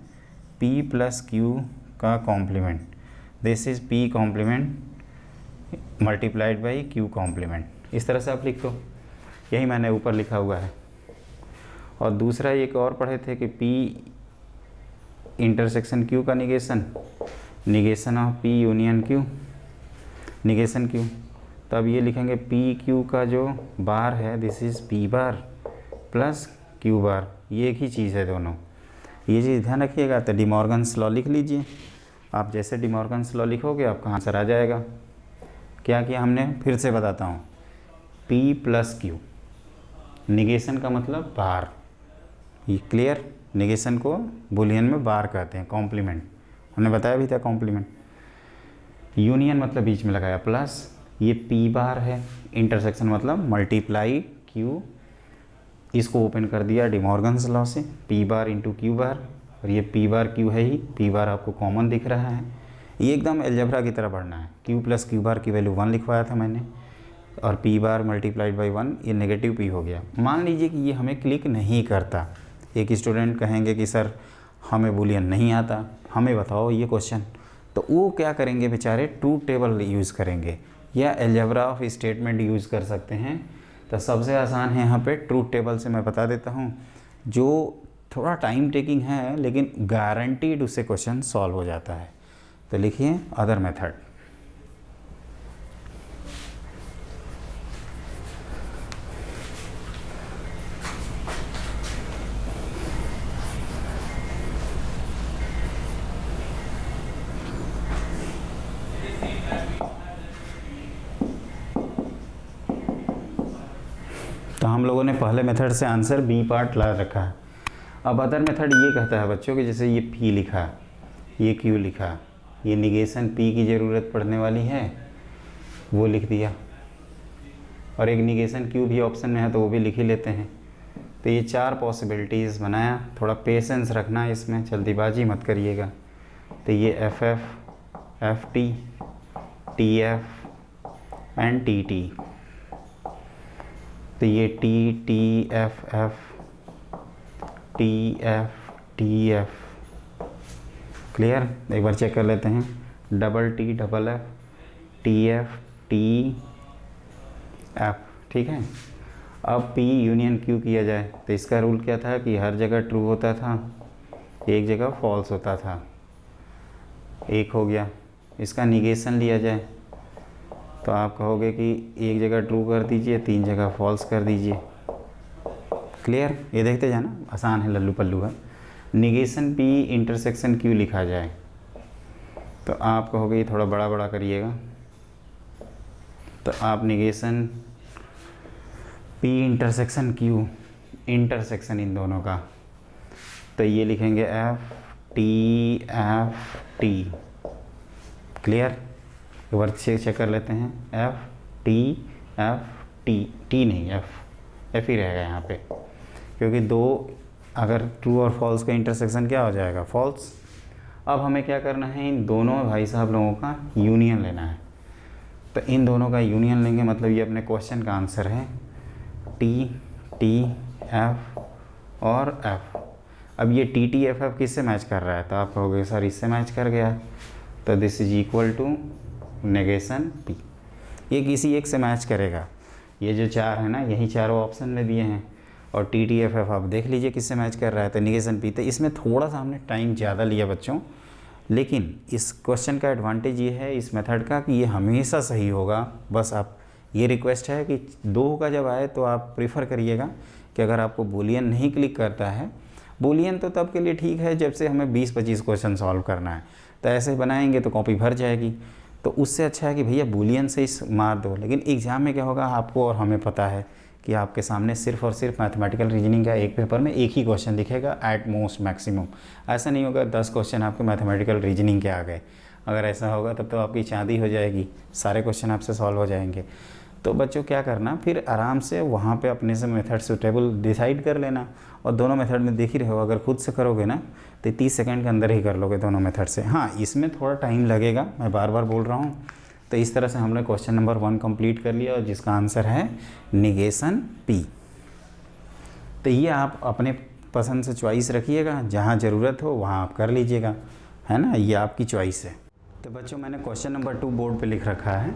P प्लस Q का complement, this is P complement multiplied by Q complement. इस तरह से आप लिख दो, यही मैंने ऊपर लिखा हुआ है। और दूसरा एक और पढ़े थे कि P इंटरसेक्शन Q का negation of P union Q negation Q। तब ये लिखेंगे P Q का जो बार है, this is P bar plus Q बार, ये एक ही चीज़ है दोनों, ये चीज़ ध्यान रखिएगा। तो डिमॉर्गन्स लॉ लिख लीजिए। आप जैसे डिमॉर्गन्स लॉ लिखोगे आपका आंसर आ जाएगा। क्या किया हमने, फिर से बताता हूँ, P प्लस Q, निगेशन का मतलब बार, ये क्लियर। निगेशन को बूलियन में बार कहते हैं, कॉम्प्लीमेंट हमने बताया भी था, कॉम्प्लीमेंट। यूनियन मतलब बीच में लगाया प्लस, ये P बार है, इंटरसेक्शन मतलब मल्टीप्लाई Q इसको ओपन कर दिया डिमॉर्गन्स लॉ से, P bar into Q bar, और ये पी बार क्यू है ही, पी बार आपको कॉमन दिख रहा है। ये एकदम अलजेब्रा की तरह पढ़ना है। क्यू प्लस क्यू बार की वैल्यू 1 लिखवाया था मैंने, और पी बार मल्टीप्लाइड बाई 1, ये नेगेटिव पी हो गया। मान लीजिए कि ये हमें क्लिक नहीं करता। एक स्टूडेंट कहेंगे कि सर हमें बूलियन नहीं आता, हमें बताओ ये क्वेश्चन, तो वो क्या करेंगे बेचारे, ट्रूथ टेबल यूज़ करेंगे या अलजेब्रा ऑफ स्टेटमेंट यूज़ कर सकते हैं। तो सबसे आसान है यहाँ पे ट्रूथ टेबल से मैं बता देता हूँ, जो थोड़ा टाइम टेकिंग है लेकिन गारंटीड उससे क्वेश्चन सॉल्व हो जाता है। तो लिखिए अदर मेथड। तो हम लोगों ने पहले मेथड से आंसर बी पार्ट ला रखा है। अब अदर मेथड ये कहता है बच्चों कि जैसे ये पी लिखा, ये क्यू लिखा, ये निगेशन पी की ज़रूरत पड़ने वाली है, वो लिख दिया, और एक निगेशन क्यू भी ऑप्शन में है तो वो भी लिख ही लेते हैं। तो ये 4 पॉसिबिलिटीज़ बनाया। थोड़ा पेशेंस रखना है इसमें, जल्दीबाजी मत करिएगा। तो ये F F, F T, T F and T T. तो ये T T F F, T F T F. Clear? एक बार चेक कर लेते हैं। Double T double F, T F T F. ठीक है। अब पी यूनियन क्यू किया जाए तो इसका रूल क्या था कि हर जगह ट्रू होता था, एक जगह फॉल्स होता था। एक हो गया। इसका निगेशन लिया जाए तो आप कहोगे कि एक जगह ट्रू कर दीजिए, 3 जगह फॉल्स कर दीजिए। क्लियर? ये देखते जाना, आसान है, लल्लू पल्लू है। निगेशन पी इंटरसेक्शन क्यू लिखा जाए तो आप कहोगे ये थोड़ा बड़ा बड़ा करिएगा, तो आप negation P intersection Q, intersection इन दोनों का, तो ये लिखेंगे एफ टी। क्लियर? एक बार चेक कर लेते हैं। एफ टी नहीं, एफ ही रहेगा यहाँ पे, क्योंकि 2 अगर ट्रू और फॉल्स का इंटरसेक्शन क्या हो जाएगा, फॉल्स। अब हमें क्या करना है, इन दोनों भाई साहब लोगों का यूनियन लेना है। तो इन दोनों का यूनियन लेंगे, मतलब ये अपने क्वेश्चन का आंसर है, टी एफ और एफ। अब ये टी एफ एफ किससे मैच कर रहा है, तो आप कहोगे सर इससे मैच कर गया, तो this is equal to negation P. ये किसी एक से मैच करेगा। ये जो 4 है ना, यही चारों ऑप्शन में दिए हैं, और टी एफ एफ आप देख लीजिए किससे मैच कर रहा है, तो निगेशन पी। तो इसमें थोड़ा सा हमने टाइम ज़्यादा लिया बच्चों, लेकिन इस क्वेश्चन का एडवांटेज ये है इस मेथड का कि ये हमेशा सही होगा। बस आप ये रिक्वेस्ट है कि 2 का जब आए तो आप प्रीफर करिएगा कि अगर आपको बूलियन नहीं क्लिक करता है, बूलियन तो तब के लिए ठीक है जब से हमें 20-25 क्वेश्चन सॉल्व करना है, तो ऐसे बनाएंगे तो कॉपी भर जाएगी। तो उससे अच्छा है कि भैया बूलियन से ही मार दो। लेकिन एग्ज़ाम में क्या होगा, आपको और हमें पता है कि आपके सामने सिर्फ और सिर्फ मैथमेटिकल रीजनिंग का एक पेपर में एक ही क्वेश्चन दिखेगा एट मोस्ट मैक्सिमम। ऐसा नहीं होगा 10 क्वेश्चन आपके मैथमेटिकल रीजनिंग के आ गए। अगर ऐसा होगा तब तो आपकी चांदी हो जाएगी, सारे क्वेश्चन आपसे सॉल्व हो जाएंगे। तो बच्चों क्या करना, फिर आराम से वहाँ पे अपने से मेथड सुटेबल डिसाइड कर लेना, और दोनों मेथड में देख ही रहे हो, अगर खुद से करोगे ना तो 30 सेकंड के अंदर ही कर लोगे दोनों मेथड से। हाँ, इसमें थोड़ा टाइम लगेगा, मैं बार बार बोल रहा हूँ। तो इस तरह से हमने क्वेश्चन नंबर 1 कंप्लीट कर लिया, और जिसका आंसर है निगेशन पी। तो ये आप अपने पसंद से चॉइस रखिएगा, जहाँ ज़रूरत हो वहाँ आप कर लीजिएगा, है ना, ये आपकी चॉइस है। तो बच्चों मैंने क्वेश्चन नंबर 2 बोर्ड पे लिख रखा है,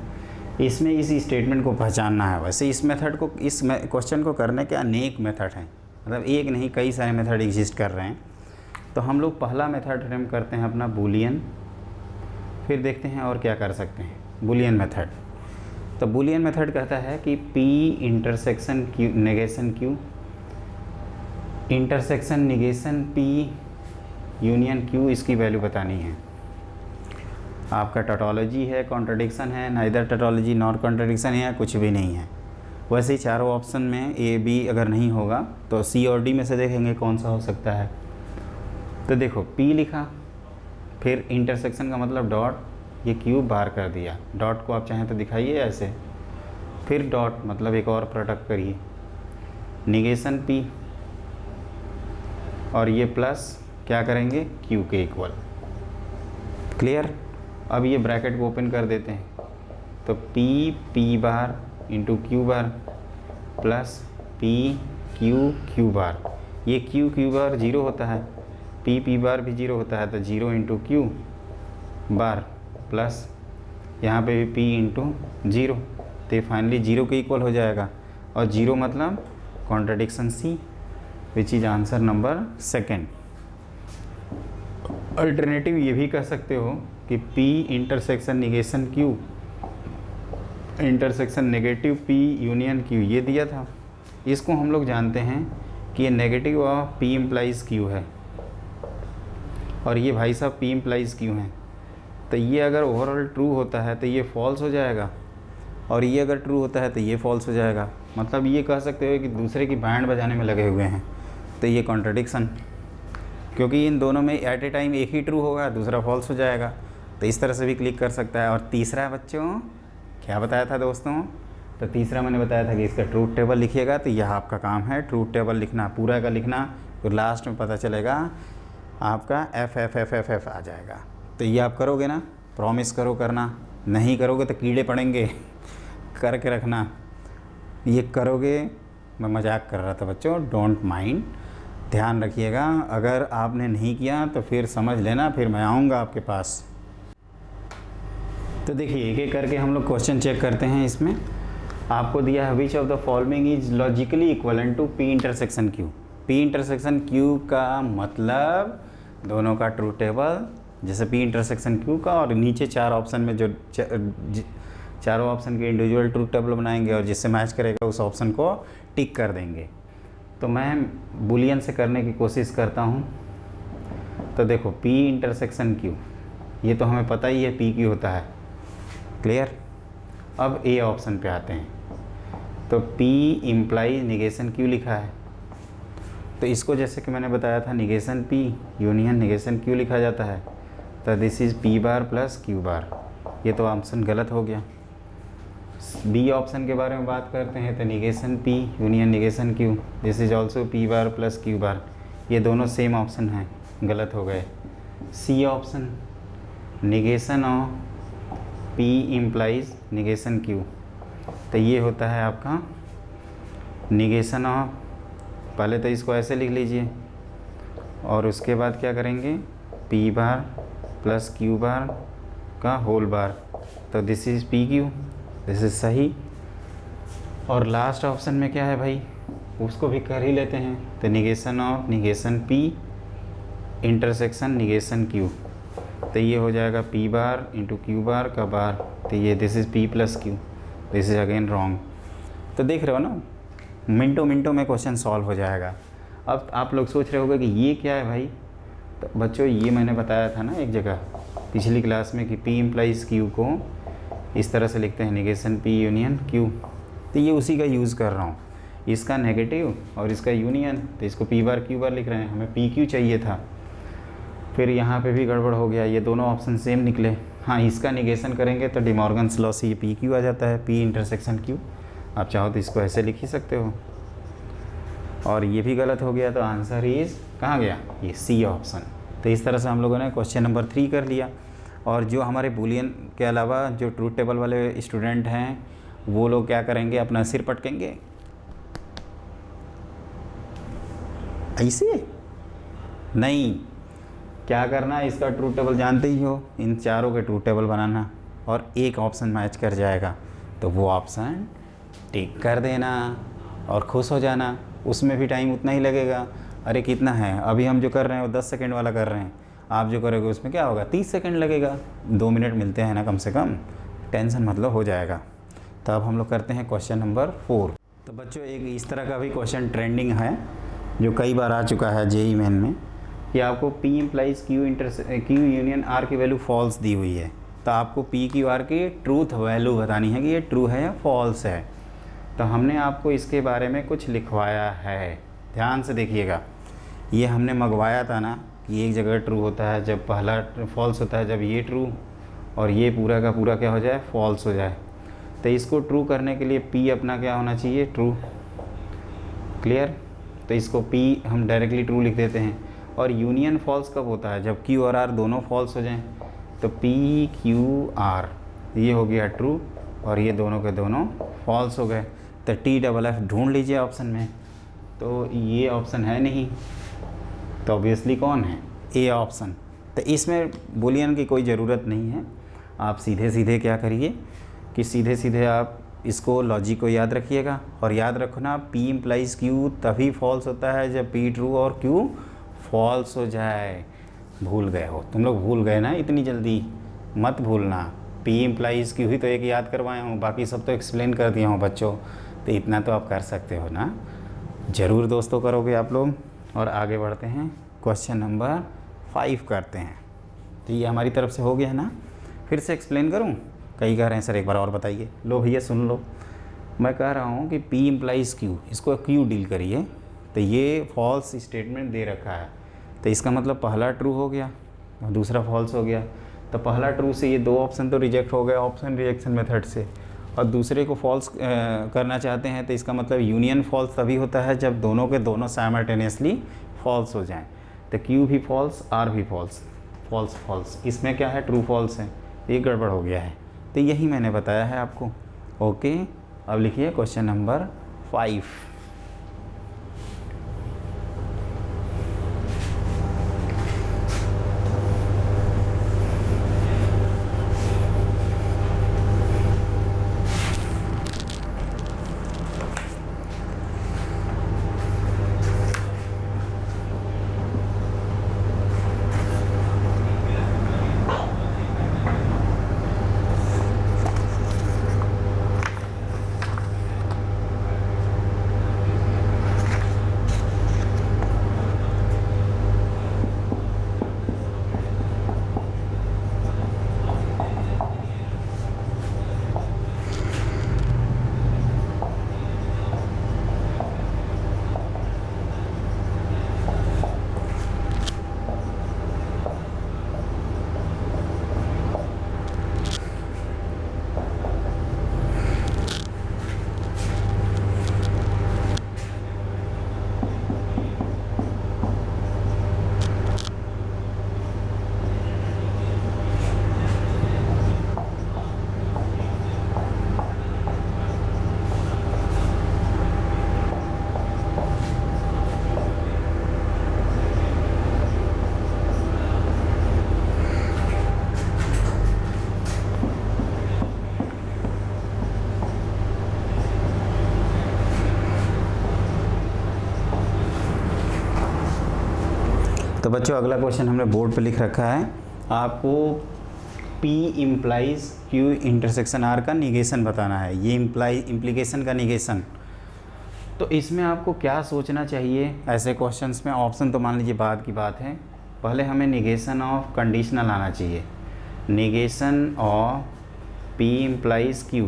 इसमें इस स्टेटमेंट को पहचानना है। वैसे इस मेथड को, इस क्वेश्चन को करने के अनेक मेथड हैं, मतलब एक नहीं कई सारे मेथड एग्जिस्ट कर रहे हैं। तो हम लोग पहला मेथड अटेम्प्ट करते हैं अपना बूलियन, फिर देखते हैं और क्या कर सकते हैं। बूलियन मेथड, तो बूलियन मेथड कहता है कि P intersection Q negation Q, intersection negation P union Q, इसकी वैल्यू बतानी है। आपका टोटोलॉजी है, कॉन्ट्रडिक्शन है, नाइदर टोटोलॉजी नॉर कॉन्ट्रडिक्शन है, कुछ भी नहीं है। वैसे ही चारों ऑप्शन में A B अगर नहीं होगा तो C और D में से देखेंगे कौन सा हो सकता है। तो देखो P लिखा, फिर इंटरसेक्शन का मतलब डॉट, ये क्यूब बाहर कर दिया, डॉट को आप चाहें तो दिखाइए ऐसे, फिर डॉट मतलब एक और प्रोडक्ट करिए, निगेशन P और ये प्लस क्या करेंगे Q के इक्वल। क्लियर। अब ये ब्रैकेट को ओपन कर देते हैं तो P बार इंटू Q बार प्लस Q बार। ये Q बार 0 होता है, P बार भी 0 होता है, तो 0 इंटू Q बार प्लस यहाँ पे भी P इंटू 0, तो ये फाइनली 0 के इक्वल हो जाएगा। और 0 मतलब contradiction C, which is answer number 2। Alternative ये भी कह सकते हो कि P intersection negation Q intersection negative P union Q ये दिया था। इसको हम लोग जानते हैं कि ये negative of P implies Q है और ये भाई साहब P इम्प्लाइज Q है। तो ये अगर ओवरऑल ट्रू होता है तो ये फॉल्स हो जाएगा और ये अगर ट्रू होता है तो ये फॉल्स हो जाएगा। मतलब ये कह सकते हो कि दूसरे की बैंड बजाने में लगे हुए हैं, तो ये कॉन्ट्रडिक्शन, क्योंकि इन दोनों में एट ए टाइम एक ही ट्रू होगा दूसरा फॉल्स हो जाएगा। तो इस तरह से भी क्लिक कर सकता है। और तीसरा बच्चों क्या बताया था दोस्तों, तो तीसरा मैंने बताया था कि इसका ट्रूथ टेबल लिखिएगा। तो यह आपका काम है ट्रूथ टेबल लिखना, पूरा का लिखना, तो लास्ट में पता चलेगा आपका FF आ जाएगा। तो ये आप करोगे ना, प्रॉमिस करो करना, नहीं करोगे तो कीड़े पड़ेंगे, करके रखना। ये करोगे, मैं मजाक कर रहा था बच्चों, डोंट माइंड, ध्यान रखिएगा। अगर आपने नहीं किया तो फिर समझ लेना, फिर मैं आऊँगा आपके पास। तो देखिए एक एक करके हम लोग क्वेश्चन चेक करते हैं। इसमें आपको दिया है which of the following is logically equivalent to P intersection Q। P intersection Q का मतलब दोनों का ट्रू टेबल, जैसे P इंटरसेक्शन Q का, और नीचे 4 ऑप्शन में जो चारों ऑप्शन के इंडिविजुअल ट्रू टेबल बनाएंगे और जिससे मैच करेगा उस ऑप्शन को टिक कर देंगे। तो मैं बुलियन से करने की कोशिश करता हूँ। तो देखो P इंटरसेक्शन Q, ये तो हमें पता ही है P Q होता है, क्लियर। अब A ऑप्शन पे आते हैं, तो P इम्प्लाई निगेशन Q लिखा है, तो इसको जैसे कि मैंने बताया था negation P union negation Q लिखा जाता है। तो this is P bar plus Q बार, ये तो ऑप्शन गलत हो गया। B ऑप्शन के बारे में बात करते हैं, तो negation P union negation Q, this is also P bar plus Q बार, ये दोनों सेम ऑप्शन हैं, गलत हो गए। C option negation of P implies negation Q, तो ये होता है आपका निगेशन ऑफ, पहले तो इसको ऐसे लिख लीजिए और उसके बाद क्या करेंगे P बार प्लस Q बार का होल बार, तो this is PQ, this is सही। और लास्ट ऑप्शन में क्या है भाई, उसको भी कर ही लेते हैं। तो negation of negation P intersection negation Q, तो ये हो जाएगा P बार इंटू Q बार का बार, तो ये this is P plus Q, this is again wrong. तो देख रहे हो ना, मिनटों मिनटों में क्वेश्चन सॉल्व हो जाएगा। अब आप लोग सोच रहे होंगे कि ये क्या है भाई, तो बच्चों ये मैंने बताया था ना एक जगह पिछली क्लास में कि P इम्प्लाइज Q को इस तरह से लिखते हैं निगेशन P यूनियन Q, तो ये उसी का यूज़ कर रहा हूँ। इसका नेगेटिव और इसका यूनियन, तो इसको P बार Q बार लिख रहे हैं, हमें PQ चाहिए था। फिर यहाँ पे भी गड़बड़ हो गया, ये दोनों ऑप्शन सेम निकले। हाँ, इसका निगेशन करेंगे तो डिमॉर्गन्स लॉ से ये PQ आ जाता है, P इंटरसेक्शन Q। आप चाहो तो इसको ऐसे लिख ही सकते हो। और ये भी गलत हो गया, तो आंसर इज़ कहाँ गया, ये C ऑप्शन। तो इस तरह से हम लोगों ने क्वेश्चन नंबर 3 कर लिया। और जो हमारे बुलियन के अलावा जो ट्रूथ टेबल वाले स्टूडेंट हैं वो लोग क्या करेंगे, अपना सिर पटकेंगे ऐसे नहीं, क्या करना है, इसका ट्रूथ टेबल जानते ही हो, इन चारों के ट्रूथ टेबल बनाना और एक ऑप्शन मैच कर जाएगा तो वो ऑप्शन टिक कर देना और खुश हो जाना। उसमें भी टाइम उतना ही लगेगा। अरे कितना है, अभी हम जो कर रहे हैं वो 10 सेकंड वाला कर रहे हैं, आप जो करोगे उसमें क्या होगा 30 सेकंड लगेगा। 2 मिनट मिलते हैं ना कम से कम, टेंशन मतलब हो जाएगा। तो अब हम लोग करते हैं क्वेश्चन नंबर 4। तो बच्चों एक इस तरह का भी क्वेश्चन ट्रेंडिंग है जो कई बार आ चुका है JEE मेन में, कि आपको P implies Q union R की वैल्यू फॉल्स दी हुई है, तो आपको P Q R की ट्रूथ वैल्यू बतानी है कि ये ट्रू है या फॉल्स है। तो हमने आपको इसके बारे में कुछ लिखवाया है, ध्यान से देखिएगा। ये हमने मंगवाया था ना कि एक जगह ट्रू होता है जब पहला फॉल्स होता है, जब ये ट्रू और ये पूरा का पूरा क्या हो जाए, फॉल्स हो जाए। तो इसको ट्रू करने के लिए P अपना क्या होना चाहिए, ट्रू। क्लियर। तो इसको P हम डायरेक्टली ट्रू लिख देते हैं। और यूनियन फॉल्स कब होता है? जब Q और R दोनों फॉल्स हो जाएं। तो P Q R ये हो गया ट्रू और ये दोनों के दोनों फॉल्स हो गए। तो TFF ढूंढ लीजिए ऑप्शन में। तो ये ऑप्शन है नहीं, तो ऑब्वियसली कौन है? A option. तो इसमें बूलियन की कोई ज़रूरत नहीं है। आप सीधे सीधे क्या करिए कि सीधे सीधे आप इसको लॉजिक को याद रखिएगा और याद रखना P इम्प्लाइज Q तभी फॉल्स होता है जब P ट्रू और Q फॉल्स हो जाए। भूल गए हो तुम लोग, भूल गए ना, इतनी जल्दी मत भूलना। P इम्प्लाइज Q ही तो एक याद करवाया हूँ, बाकी सब तो एक्सप्लेन कर दिया हूँ बच्चों। तो इतना तो आप कर सकते हो ना, ज़रूर दोस्तों करोगे आप लोग। और आगे बढ़ते हैं, क्वेश्चन नंबर 5 करते हैं। तो ये हमारी तरफ से हो गया है ना, फिर से एक्सप्लेन करूँ? कई कह रहे हैं सर एक बार और बताइए। लो भैया सुन लो, मैं कह रहा हूँ कि P इम्प्लाइज Q, इसको Q डील करिए। तो ये फॉल्स स्टेटमेंट दे रखा है, तो इसका मतलब पहला ट्रू हो गया और दूसरा फॉल्स हो गया। तो पहला ट्रू से ये दो ऑप्शन तो रिजेक्ट हो गए ऑप्शन रिजेक्शन मेथड से, और दूसरे को फॉल्स करना चाहते हैं तो इसका मतलब यूनियन फॉल्स तभी होता है जब दोनों के दोनों साइमल्टेनियसली फॉल्स हो जाएं। तो Q भी फॉल्स, R भी फॉल्स, फॉल्स फॉल्स, इसमें क्या है? ट्रू फॉल्स है। ये गड़बड़ हो गया है। तो यही मैंने बताया है आपको। ओके, अब लिखिए क्वेश्चन नंबर 5। तो बच्चों अगला क्वेश्चन हमने बोर्ड पे लिख रखा है। आपको P implies Q intersection R का निगेशन बताना है। ये इम्प्लीकेशन का निगेशन। तो इसमें आपको क्या सोचना चाहिए ऐसे क्वेश्चंस में? ऑप्शन तो मान लीजिए बाद की बात है, पहले हमें निगेशन ऑफ कंडीशनल आना चाहिए। Negation of P implies Q,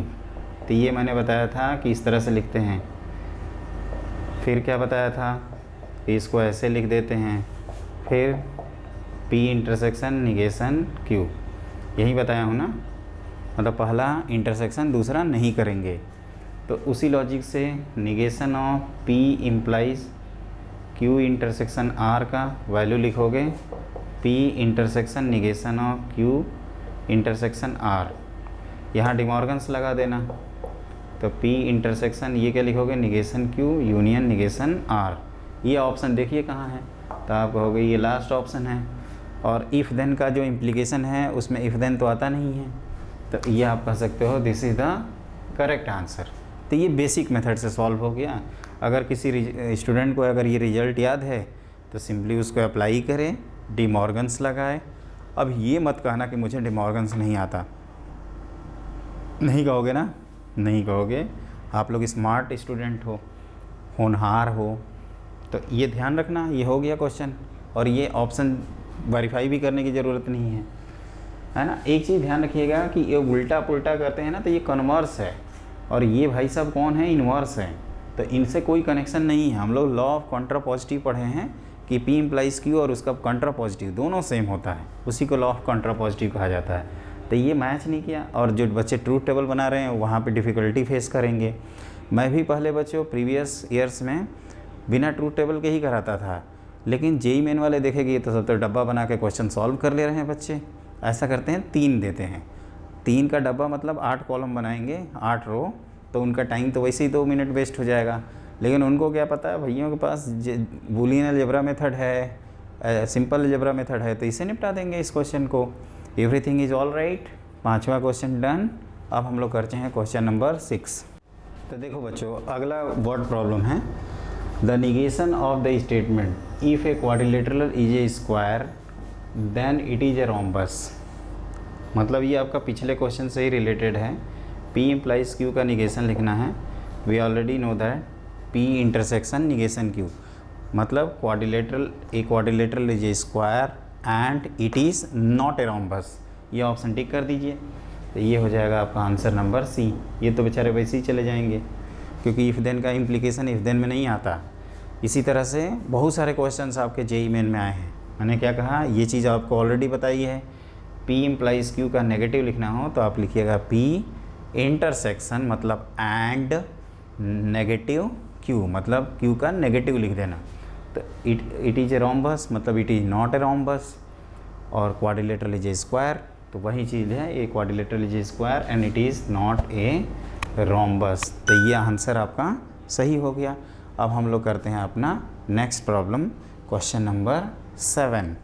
तो ये मैंने बताया था कि इस तरह से लिखते हैं। फिर क्या बताया था? इसको ऐसे लिख देते हैं, फिर P इंटरसेक्शन निगेशन Q, यही बताया हूँ ना। मतलब पहला इंटरसेक्शन दूसरा नहीं करेंगे। तो उसी लॉजिक से negation of P implies Q intersection R का वैल्यू लिखोगे P intersection negation of Q intersection R। यहाँ डिमॉर्गन्स लगा देना। तो P इंटरसेक्शन ये क्या लिखोगे? Negation Q union negation R। ये ऑप्शन देखिए कहाँ है, तो आप कहोगे ये लास्ट ऑप्शन है। और इफ़ देन का जो इम्प्लीकेशन है उसमें इफ़ देन तो आता नहीं है, तो ये आप कह सकते हो this is the correct answer. तो ये बेसिक मेथड से सॉल्व हो गया। अगर किसी स्टूडेंट को अगर ये रिजल्ट याद है तो सिंपली उसको अप्लाई करें, डिमॉर्गन्स लगाए। अब ये मत कहना कि मुझे डिमॉर्गन्स नहीं आता, नहीं कहोगे ना, नहीं कहोगे। आप लोग स्मार्ट स्टूडेंट हो, होनहार हो, तो ये ध्यान रखना। ये हो गया क्वेश्चन, और ये ऑप्शन वेरीफाई भी करने की ज़रूरत नहीं है ना। एक चीज़ ध्यान रखिएगा कि ये उल्टा पुल्टा करते हैं ना, तो ये कन्वर्स है, और ये भाई साहब कौन है? इन्वर्स है। तो इनसे कोई कनेक्शन नहीं है। हम लोग लॉ ऑफ कॉन्ट्रा पॉजिटिव पढ़े हैं कि P इम्प्लाइज Q और उसका कॉन्ट्रा पॉजिटिव दोनों सेम होता है, उसी को लॉ ऑफ कॉन्ट्रा पॉजिटिव कहा जाता है। तो ये मैच नहीं किया, और जो बच्चे ट्रूथ टेबल बना रहे हैं वहाँ पे डिफ़िकल्टी फेस करेंगे। मैं भी पहले बच्चों प्रीवियस ईयर्स में बिना ट्रूथ टेबल के ही कराता था। लेकिन जेई मेन वाले देखेंगे तो सब तो डब्बा बना के क्वेश्चन सॉल्व कर ले रहे हैं बच्चे। ऐसा करते हैं 3 देते हैं, 3 का डब्बा मतलब 8 कॉलम बनाएंगे, 8 रो, तो उनका टाइम तो वैसे ही 2 मिनट वेस्ट हो जाएगा। लेकिन उनको क्या पता है, भैयों के पास बूलियन अलजेब्रा मेथड है, सिंपल अलजेब्रा मेथड है, तो इसे निपटा देंगे इस क्वेश्चन को। Everything is all right. 5वां क्वेश्चन डन। अब हम लोग करते हैं क्वेश्चन नंबर 6। तो देखो बच्चों, अगला वर्ड प्रॉब्लम है the negation of the statement if a quadrilateral is a square then it is a rhombus. मतलब ये आपका पिछले क्वेश्चन से ही रिलेटेड है। P इम्प्लाइज Q का निगेशन लिखना है। We already know that P intersection negation Q, मतलब quadrilateral is a square and it is not a rhombus. ये ऑप्शन टिक कर दीजिए, तो ये हो जाएगा आपका आंसर नंबर C। ये तो बेचारे वैसे ही चले जाएंगे क्योंकि इफ़ देन का इम्प्लीकेशन इफ़ देन में नहीं आता। इसी तरह से बहुत सारे क्वेश्चंस आपके जेई मेन में आए हैं। मैंने क्या कहा, ये चीज़ आपको ऑलरेडी बताई है। P इम्प्लाइज Q का नेगेटिव लिखना हो तो आप लिखिएगा P इंटरसेक्शन मतलब एंड नेगेटिव Q, मतलब Q का नेगेटिव लिख देना। तो इट इज़ ए रोम्बस मतलब it is not a rhombus, और क्वाड्रिलेटरल इज ए स्क्वायर, तो वही चीज़ है, ये quadrilateral is a square and it is not a rhombus. तो ये आंसर आपका सही हो गया। अब हम लोग करते हैं अपना नेक्स्ट प्रॉब्लम, क्वेश्चन नंबर 7।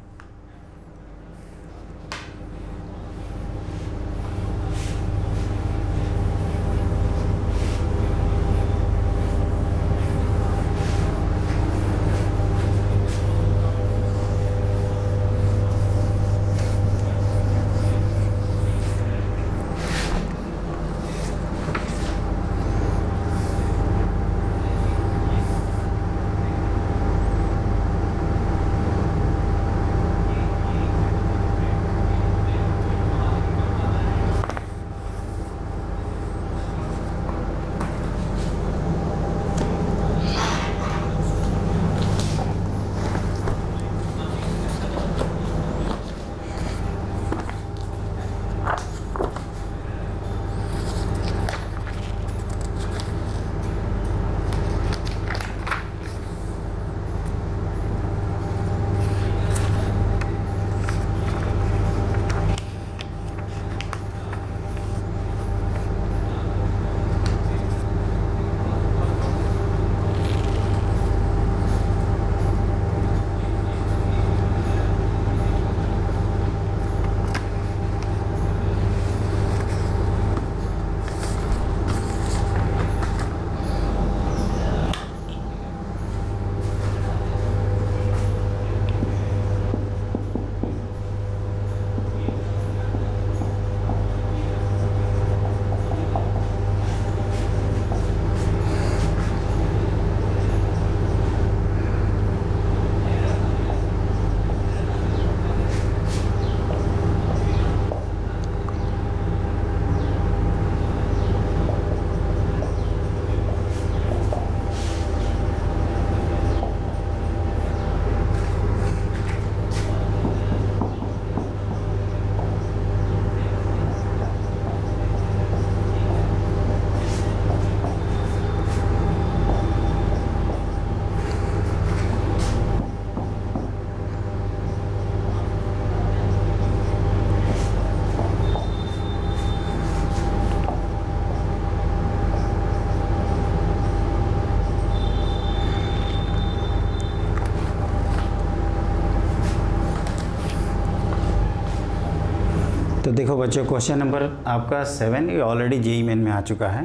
तो देखो बच्चों, क्वेश्चन नंबर आपका 7 ये ऑलरेडी जेई मेन में आ चुका है।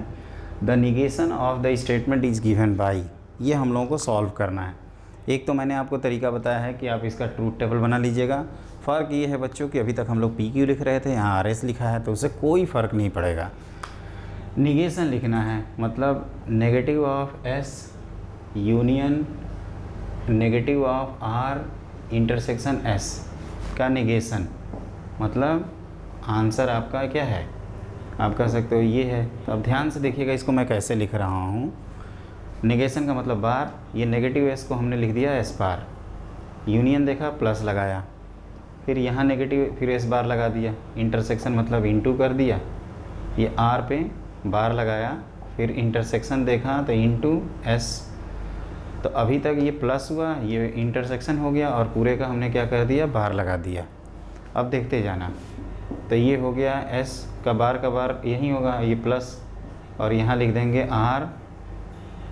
The negation of the statement is given by, ये हम लोगों को सॉल्व करना है। एक तो मैंने आपको तरीका बताया है कि आप इसका ट्रूथ टेबल बना लीजिएगा। फ़र्क ये है बच्चों कि अभी तक हम लोग PQ लिख रहे थे, यहाँ RS लिखा है, तो उससे कोई फ़र्क नहीं पड़ेगा। निगेशन लिखना है मतलब negative of S union negative of R intersection S का निगेशन, मतलब आंसर आपका क्या है, आप कह सकते हो ये है। तो अब ध्यान से देखिएगा इसको मैं कैसे लिख रहा हूँ। निगेशन का मतलब बार, ये नेगेटिव S को हमने लिख दिया S बार, यूनियन देखा प्लस लगाया, फिर यहाँ नेगेटिव फिर S बार लगा दिया, इंटरसेक्शन मतलब इनटू कर दिया, ये R पे बार लगाया, फिर इंटरसेक्शन देखा तो इनटू S तो अभी तक ये प्लस हुआ, ये इंटरसेक्शन हो गया और पूरे का हमने क्या कर दिया, बार लगा दिया। अब देखते जाना, तो ये हो गया S का बार यही होगा, ये प्लस, और यहाँ लिख देंगे R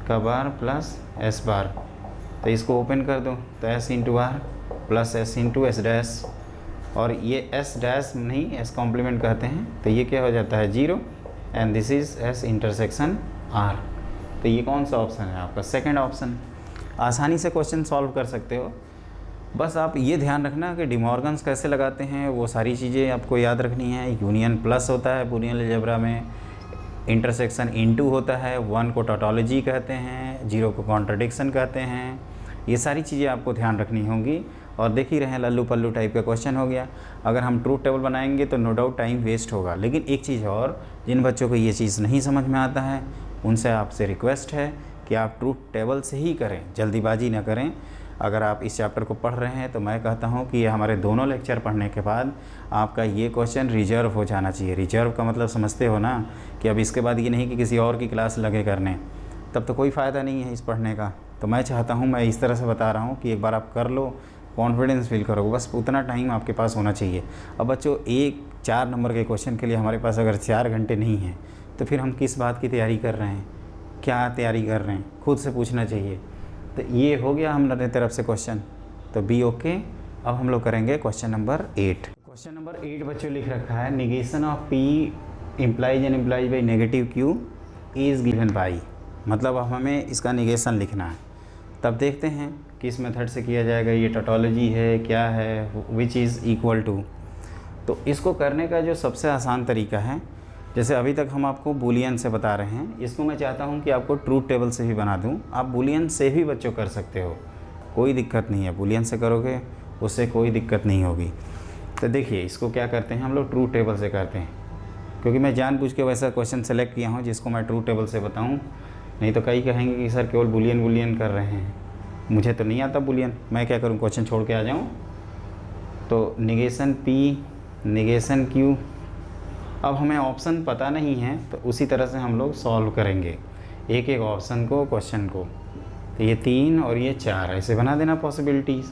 का बार प्लस S बार। तो इसको ओपन कर दो, तो S into R plus S into S dash, और ये S डैश नहीं S कॉम्प्लीमेंट कहते हैं, तो ये क्या हो जाता है 0, and this is S intersection R। तो ये कौन सा ऑप्शन है आपका, सेकंड ऑप्शन। आसानी से क्वेश्चन सॉल्व कर सकते हो। बस आप ये ध्यान रखना कि डिमॉर्गन्स कैसे लगाते हैं, वो सारी चीज़ें आपको याद रखनी है। यूनियन प्लस होता है बूलियन अलजेब्रा में, इंटरसेक्शन इनटू होता है, 1 को टोटोलॉजी कहते हैं, 0 को कॉन्ट्रडिक्शन कहते हैं। ये सारी चीज़ें आपको ध्यान रखनी होंगी। और देख ही रहे हैं लल्लू पल्लू टाइप का क्वेश्चन हो गया। अगर हम ट्रूथ टेबल बनाएंगे तो नो डाउट टाइम वेस्ट होगा। लेकिन एक चीज़ और, जिन बच्चों को ये चीज़ नहीं समझ में आता है उनसे आपसे रिक्वेस्ट है कि आप ट्रूथ टेबल से ही करें, जल्दीबाजी ना करें। अगर आप इस चैप्टर को पढ़ रहे हैं तो मैं कहता हूं कि हमारे दोनों लेक्चर पढ़ने के बाद आपका ये क्वेश्चन रिजर्व हो जाना चाहिए। रिजर्व का मतलब समझते हो ना, कि अब इसके बाद ये नहीं कि किसी और की क्लास लगे करने, तब तो कोई फ़ायदा नहीं है इस पढ़ने का। तो मैं चाहता हूँ, मैं इस तरह से बता रहा हूँ कि एक बार आप कर लो, कॉन्फिडेंस फील करो, बस उतना टाइम आपके पास होना चाहिए। अब बच्चों, 4 नंबर के क्वेश्चन के लिए हमारे पास अगर 4 घंटे नहीं हैं तो फिर हम किस बात की तैयारी कर रहे हैं, क्या तैयारी कर रहे हैं, खुद से पूछना चाहिए। तो ये हो गया हमारे तरफ से क्वेश्चन, तो बी ओके। अब हम लोग करेंगे क्वेश्चन नंबर 8। क्वेश्चन नंबर 8 बच्चों लिख रखा है, negation of P implies and implies by negative Q is given by. मतलब अब हमें इसका निगेशन लिखना है। तब देखते हैं किस मेथड से किया जाएगा, ये टोटोलॉजी है, क्या है, विच इज़ इक्वल टू। तो इसको करने का जो सबसे आसान तरीका है, जैसे अभी तक हम आपको बूलियन से बता रहे हैं, इसको मैं चाहता हूं कि आपको ट्रूथ टेबल से भी बना दूं। आप बूलियन से भी बच्चों कर सकते हो, कोई दिक्कत नहीं है। बूलियन से करोगे उससे कोई दिक्कत नहीं होगी। तो देखिए इसको क्या करते हैं हम लोग, ट्रूथ टेबल से करते हैं, क्योंकि मैं जानबूझ के वैसा क्वेश्चन सेलेक्ट किया हूँ जिसको मैं ट्रूथ टेबल से बताऊँ। नहीं तो कई कहेंगे कि सर केवल बूलियन कर रहे हैं, मुझे तो नहीं आता बूलियन, मैं क्या करूँ, क्वेश्चन छोड़ के आ जाऊँ। तो निगेशन P निगेशन Q, अब हमें ऑप्शन पता नहीं है तो उसी तरह से हम लोग सॉल्व करेंगे एक एक ऑप्शन को, क्वेश्चन को। तो ये 3 और ये 4 ऐसे बना देना पॉसिबिलिटीज़।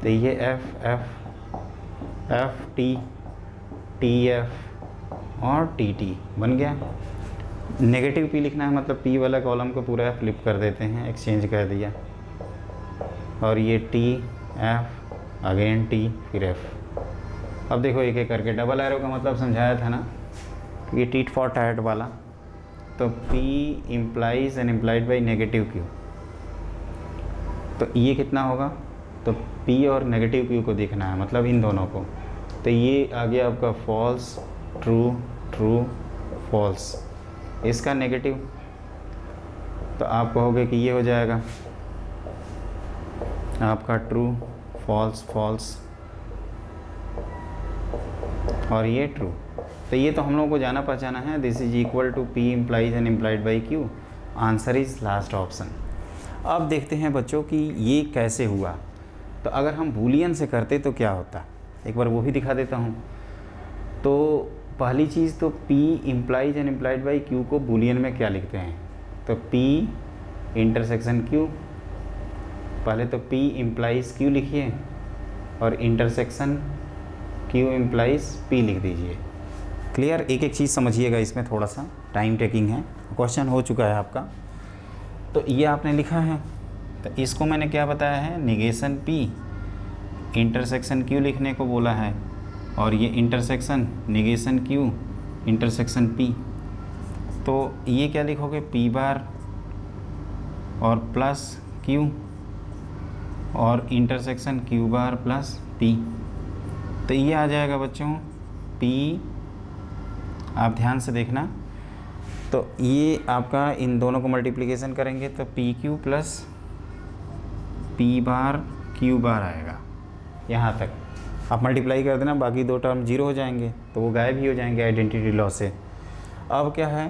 तो ये F T T F और T T बन गया। नेगेटिव P लिखना है, मतलब P वाला कॉलम को पूरा फ्लिप कर देते हैं, एक्सचेंज कर दिया। और ये T F अगेन T फिर F। अब देखो एक एक करके, डबल एरो का मतलब समझाया था ना, ये टीट फॉर टैट वाला। तो P implies and implied by negative Q, तो ये कितना होगा, तो P और नेगेटिव Q को देखना है, मतलब इन दोनों को। तो ये आ गया आपका फॉल्स ट्रू ट्रू फॉल्स, इसका नेगेटिव। तो आप कहोगे कि ये हो जाएगा आपका ट्रू फॉल्स फॉल्स, और ये ट्रू। तो ये तो हम लोगों को जाना पहचाना है, this is equal to P implies and implied by Q। Answer is last option. अब देखते हैं बच्चों कि ये कैसे हुआ। तो अगर हम बूलियन से करते तो क्या होता, एक बार वो भी दिखा देता हूँ। तो पहली चीज़ तो P implies and implied by Q को बूलियन में क्या लिखते हैं, तो P इंटरसेक्शन Q। पहले तो P इम्प्लाइज Q लिखिए और इंटरसेक्शन Q इम्प्लाइज P लिख दीजिए। क्लियर, एक एक चीज़ समझिएगा, इसमें थोड़ा सा टाइम टेकिंग है। क्वेश्चन हो चुका है आपका, तो ये आपने लिखा है। तो इसको मैंने क्या बताया है, निगेशन P इंटरसेक्शन Q लिखने को बोला है, और ये intersection negation Q intersection P। तो ये क्या लिखोगे, P बार और प्लस Q और इंटरसेक्शन Q बार प्लस P। तो ये आ जाएगा बच्चों P, आप ध्यान से देखना। तो ये आपका इन दोनों को मल्टीप्लिकेशन करेंगे तो PQ प्लस P बार Q बार आएगा। यहाँ तक आप मल्टीप्लाई कर देना, बाकी 2 टर्म 0 हो जाएंगे, तो वो गायब ही हो जाएंगे आइडेंटिटी लॉ से। अब क्या है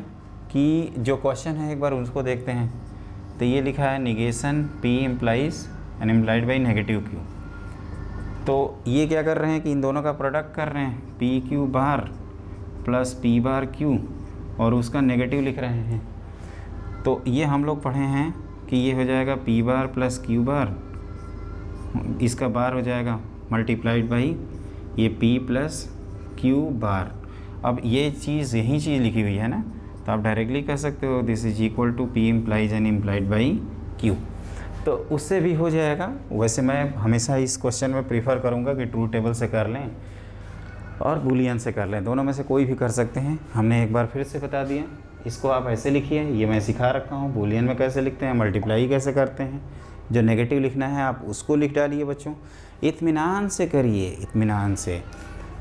कि जो क्वेश्चन है एक बार उसको देखते हैं। तो ये लिखा है negation P implies and implied by negative Q। तो ये क्या कर रहे हैं कि इन दोनों का प्रोडक्ट कर रहे हैं, PQ बार प्लस P बार Q, और उसका नेगेटिव लिख रहे हैं। तो ये हम लोग पढ़े हैं कि ये हो जाएगा पी बार प्लस क्यू बार, इसका बार हो जाएगा मल्टीप्लाइड बाई ये पी प्लस क्यू बार। अब ये चीज़ यही चीज़ लिखी हुई है ना, तो आप डायरेक्टली कह सकते हो this is equal to P implies and implied by Q, तो उससे भी हो जाएगा। वैसे मैं हमेशा इस क्वेश्चन में प्रीफर करूँगा कि ट्रूथ टेबल से कर लें और बूलियन से कर लें, दोनों में से कोई भी कर सकते हैं। हमने एक बार फिर से बता दिया, इसको आप ऐसे लिखिए, ये मैं सिखा रखा हूँ बूलियन में कैसे लिखते हैं, मल्टीप्लाई कैसे करते हैं। जो नेगेटिव लिखना है आप उसको लिख डालिए बच्चों, इत्मीनान से करिए, इत्मीनान से।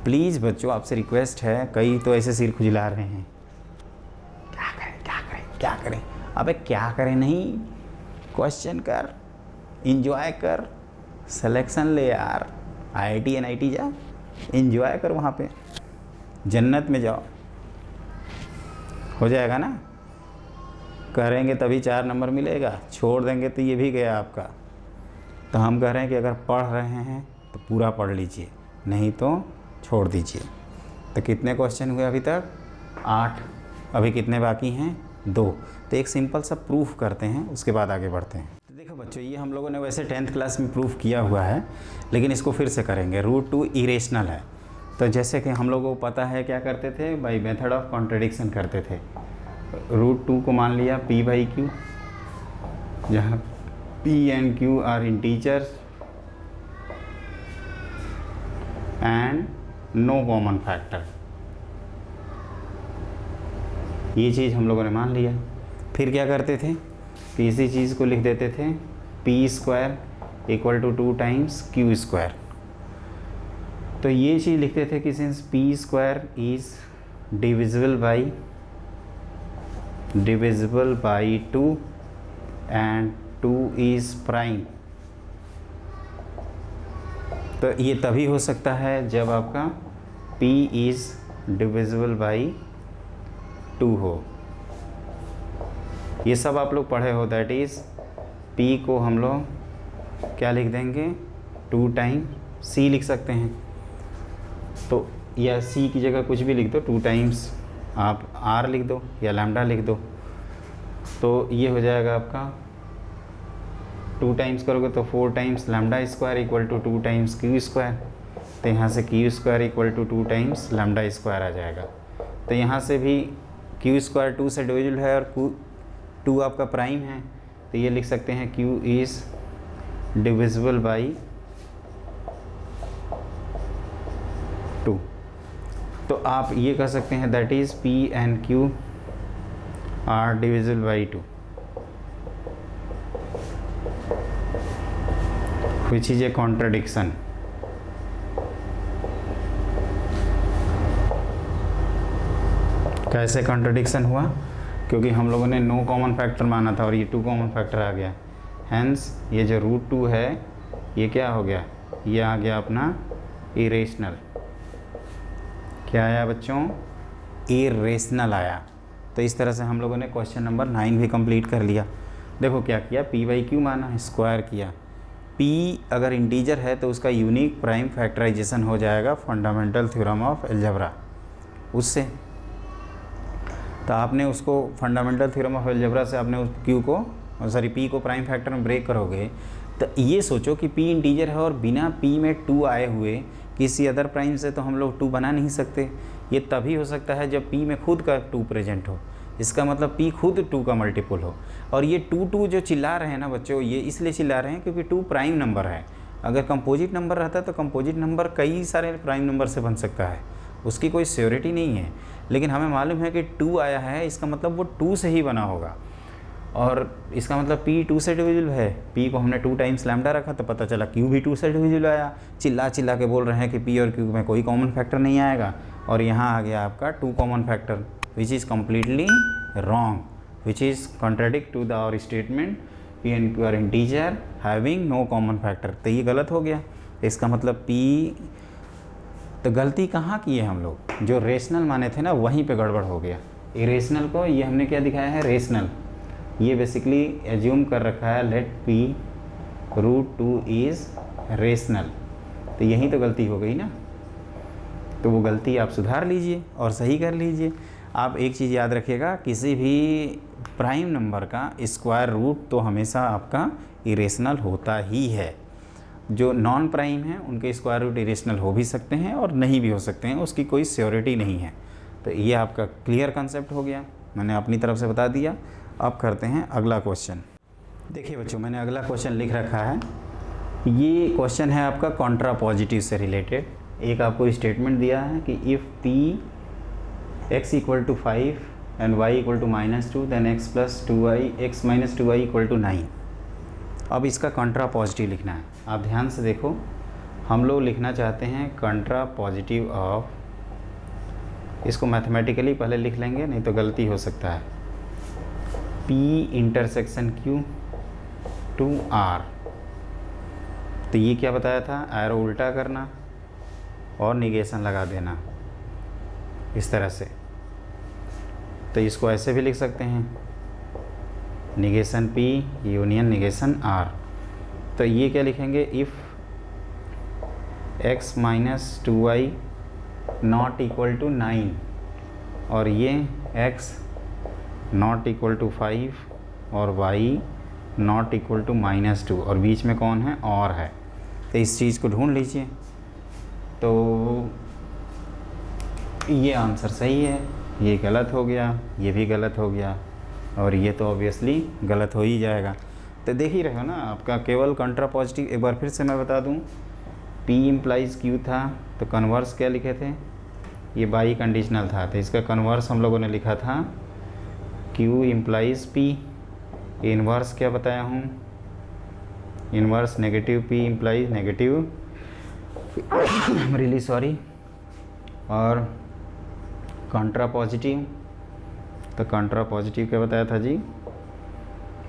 प्लीज़ बच्चों आपसे रिक्वेस्ट है, कई तो ऐसे सिर खुजला रहे हैं, क्या करें क्या करें क्या करें, अबे क्या करें नहीं, क्वेश्चन कर, इंजॉय कर, सिलेक्शन ले यार, IIT NIT जा, इंजॉय कर, वहाँ पे जन्नत में जाओ, हो जाएगा ना। करेंगे तभी 4 नंबर मिलेगा, छोड़ देंगे तो ये भी गया आपका। तो हम कह रहे हैं कि अगर पढ़ रहे हैं तो पूरा पढ़ लीजिए, नहीं तो छोड़ दीजिए। तो कितने क्वेश्चन हुए अभी तक? 8। अभी कितने बाकी हैं? 2। तो एक सिंपल सा प्रूफ करते हैं, उसके बाद आगे बढ़ते हैं। तो देखो बच्चों, ये हम लोगों ने वैसे 10th क्लास में प्रूफ किया हुआ है, लेकिन इसको फिर से करेंगे। √2 इरेशनल है, तो जैसे कि हम लोगों को पता है क्या करते थे, बाई मेथड ऑफ कॉन्ट्रडिक्शन करते थे। √2 को मान लिया p बाई क्यू, जहाँ p and q are integers and no common factor, ये चीज़ हम लोगों ने मान लिया। फिर क्या करते थे कि इसी चीज़ को लिख देते थे p² equal to 2 times q²। तो ये चीज़ लिखते थे कि since p² is divisible by 2 and 2 is prime, तो ये तभी हो सकता है जब आपका p इज़ डिविजिबल बाई 2 हो। ये सब आप लोग पढ़े हो, दैट इज़ p को हम लोग क्या लिख देंगे, 2 टाइम c लिख सकते हैं। तो या c की जगह कुछ भी लिख दो, 2 टाइम्स आप r लिख दो या लैम्डा लिख दो, तो ये हो जाएगा आपका 2 टाइम्स करोगे तो 4 times λ² equal to 2 times q²। तो यहाँ से q² इक्वल टू 2 टाइम्स λ² आ जाएगा। तो यहाँ से भी q² 2 से डिविजिबल है और 2 आपका प्राइम है, तो ये लिख सकते हैं q इज़ डिविजिबल बाई 2। तो आप ये कह सकते हैं that is p and q are divisible by 2, which is a contradiction। कैसे कॉन्ट्रडिक्शन हुआ? क्योंकि हम लोगों ने नो कॉमन फैक्टर माना था और ये 2 कॉमन फैक्टर आ गया, हैंस ये जो √2 है ये क्या हो गया, ये आ गया अपना इरेशनल। क्या आया बच्चों? इरेशनल आया। तो इस तरह से हम लोगों ने क्वेश्चन नंबर 9 भी कंप्लीट कर लिया। देखो क्या किया, p बाई क्यू माना, स्क्वायर किया। p अगर इंटीजर है तो उसका यूनिक प्राइम फैक्टराइजेशन हो जाएगा फंडामेंटल थ्योरम ऑफ अलजेब्रा उससे। तो आपने उसको फंडामेंटल थ्योरम ऑफ अलजेब्रा से आपने उस q को p को प्राइम फैक्टर में ब्रेक करोगे, तो ये सोचो कि p इंटीजर है और बिना p में 2 आए हुए किसी अदर प्राइम से तो हम लोग 2 बना नहीं सकते। ये तभी हो सकता है जब p में खुद का 2 प्रेजेंट हो, इसका मतलब p खुद 2 का मल्टीपल हो। और ये 2 जो चिल्ला रहे हैं ना बच्चों, ये इसलिए चिल्ला रहे हैं क्योंकि 2 प्राइम नंबर है। अगर कंपोजिट नंबर रहता तो कंपोजिट नंबर कई सारे प्राइम नंबर से बन सकता है, उसकी कोई श्योरिटी नहीं है। लेकिन हमें मालूम है कि 2 आया है, इसका मतलब वो 2 से ही बना होगा, और इसका मतलब p 2 से डिविजिबल है। p को हमने 2 टाइम्स लैम्डा रखा तो पता चला q भी 2 से डिविजिबल आया। चिल्ला चिल्ला के बोल रहे हैं कि p और q में कोई कॉमन फैक्टर नहीं आएगा, और यहाँ आ गया आपका 2 common factor, which is completely wrong, which is contradict to the our statement p and q are integer having no common factor. तो ये गलत हो गया। इसका मतलब p, तो गलती कहाँ की है हम लोग, जो रेशनल माने थे ना वहीं पे गड़बड़ हो गया। इरेशनल को ये हमने क्या दिखाया है, रेशनल। ये बेसिकली एज्यूम कर रखा है लेट p √2 इज़ रेशनल, तो यही तो गलती हो गई ना। तो वो गलती आप सुधार लीजिए और सही कर लीजिए। आप एक चीज़ याद रखिएगा, किसी भी प्राइम नंबर का स्क्वायर रूट तो हमेशा आपका इरेशनल होता ही है। जो नॉन प्राइम हैं उनके स्क्वायर रूट इरेशनल हो भी सकते हैं और नहीं भी हो सकते हैं, उसकी कोई श्योरिटी नहीं है। तो ये आपका क्लियर कंसेप्ट हो गया, मैंने अपनी तरफ से बता दिया। अब करते हैं अगला क्वेश्चन। देखिए बच्चों, मैंने अगला क्वेश्चन लिख रखा है। ये क्वेश्चन है आपका कॉन्ट्रा पॉजिटिव से रिलेटेड। एक आपको स्टेटमेंट दिया है कि if P x equal to 5 and y equal to -2 then x plus 2y x minus 2y equal to 9। अब इसका कंट्रा पॉजिटिव लिखना है। आप ध्यान से देखो, हम लोग लिखना चाहते हैं कंट्रा पॉजिटिव ऑफ, इसको मैथमेटिकली पहले लिख लेंगे, नहीं तो गलती हो सकता है। P intersection Q to R। तो ये क्या बताया था, एरो उल्टा करना और निगेशन लगा देना इस तरह से। तो इसको ऐसे भी लिख सकते हैं, negation P union negation R। तो ये क्या लिखेंगे, if x minus 2y not equal to 9 और ये x नॉट इक्वल टू 5 और y नॉट इक्वल टू -2 और बीच में कौन है, और है। तो इस चीज़ को ढूंढ लीजिए। तो ये आंसर सही है, ये गलत हो गया, ये भी गलत हो गया और ये तो ऑब्वियसली गलत हो ही जाएगा। तो देख ही रहे हो ना, आपका केवल कंट्रा पॉजिटिव। एक बार फिर से मैं बता दूं, P इम्प्लाइज Q था तो कन्वर्स क्या लिखे थे, ये बाई कंडीशनल था, तो इसका कन्वर्स हम लोगों ने लिखा था Q इम्प्लाइज P। इन्वर्स क्या बताया हूँ, inverse negative P implies negative really sorry. और कंट्रा पॉजिटिव, तो कंट्रा पॉजिटिव क्या बताया था जी,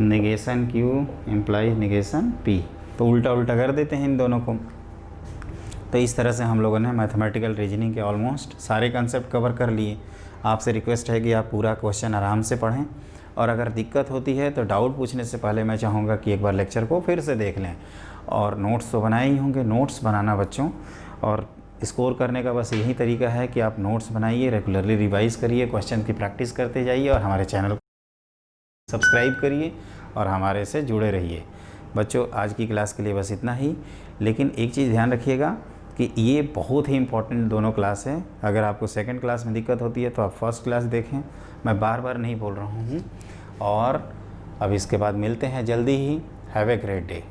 negation Q implies negation P। तो उल्टा उल्टा कर देते हैं इन दोनों को। तो इस तरह से हम लोगों ने मैथमेटिकल रीजनिंग के ऑलमोस्ट सारे कंसेप्ट कवर कर लिए। आपसे रिक्वेस्ट है कि आप पूरा क्वेश्चन आराम से पढ़ें, और अगर दिक्कत होती है तो डाउट पूछने से पहले मैं चाहूँगा कि एक बार लेक्चर को फिर से देख लें। और नोट्स तो बनाए ही होंगे, नोट्स बनाना बच्चों, और स्कोर करने का बस यही तरीका है कि आप नोट्स बनाइए, रेगुलरली रिवाइज़ करिए, क्वेश्चन की प्रैक्टिस करते जाइए और हमारे चैनल को सब्सक्राइब करिए और हमारे से जुड़े रहिए। बच्चों आज की क्लास के लिए बस इतना ही, लेकिन एक चीज़ ध्यान रखिएगा कि ये बहुत ही इंपॉर्टेंट दोनों क्लास है। अगर आपको सेकंड क्लास में दिक्कत होती है तो आप फर्स्ट क्लास देखें, मैं बार बार नहीं बोल रहा हूँ। और अब इसके बाद मिलते हैं जल्दी ही। Have a great day.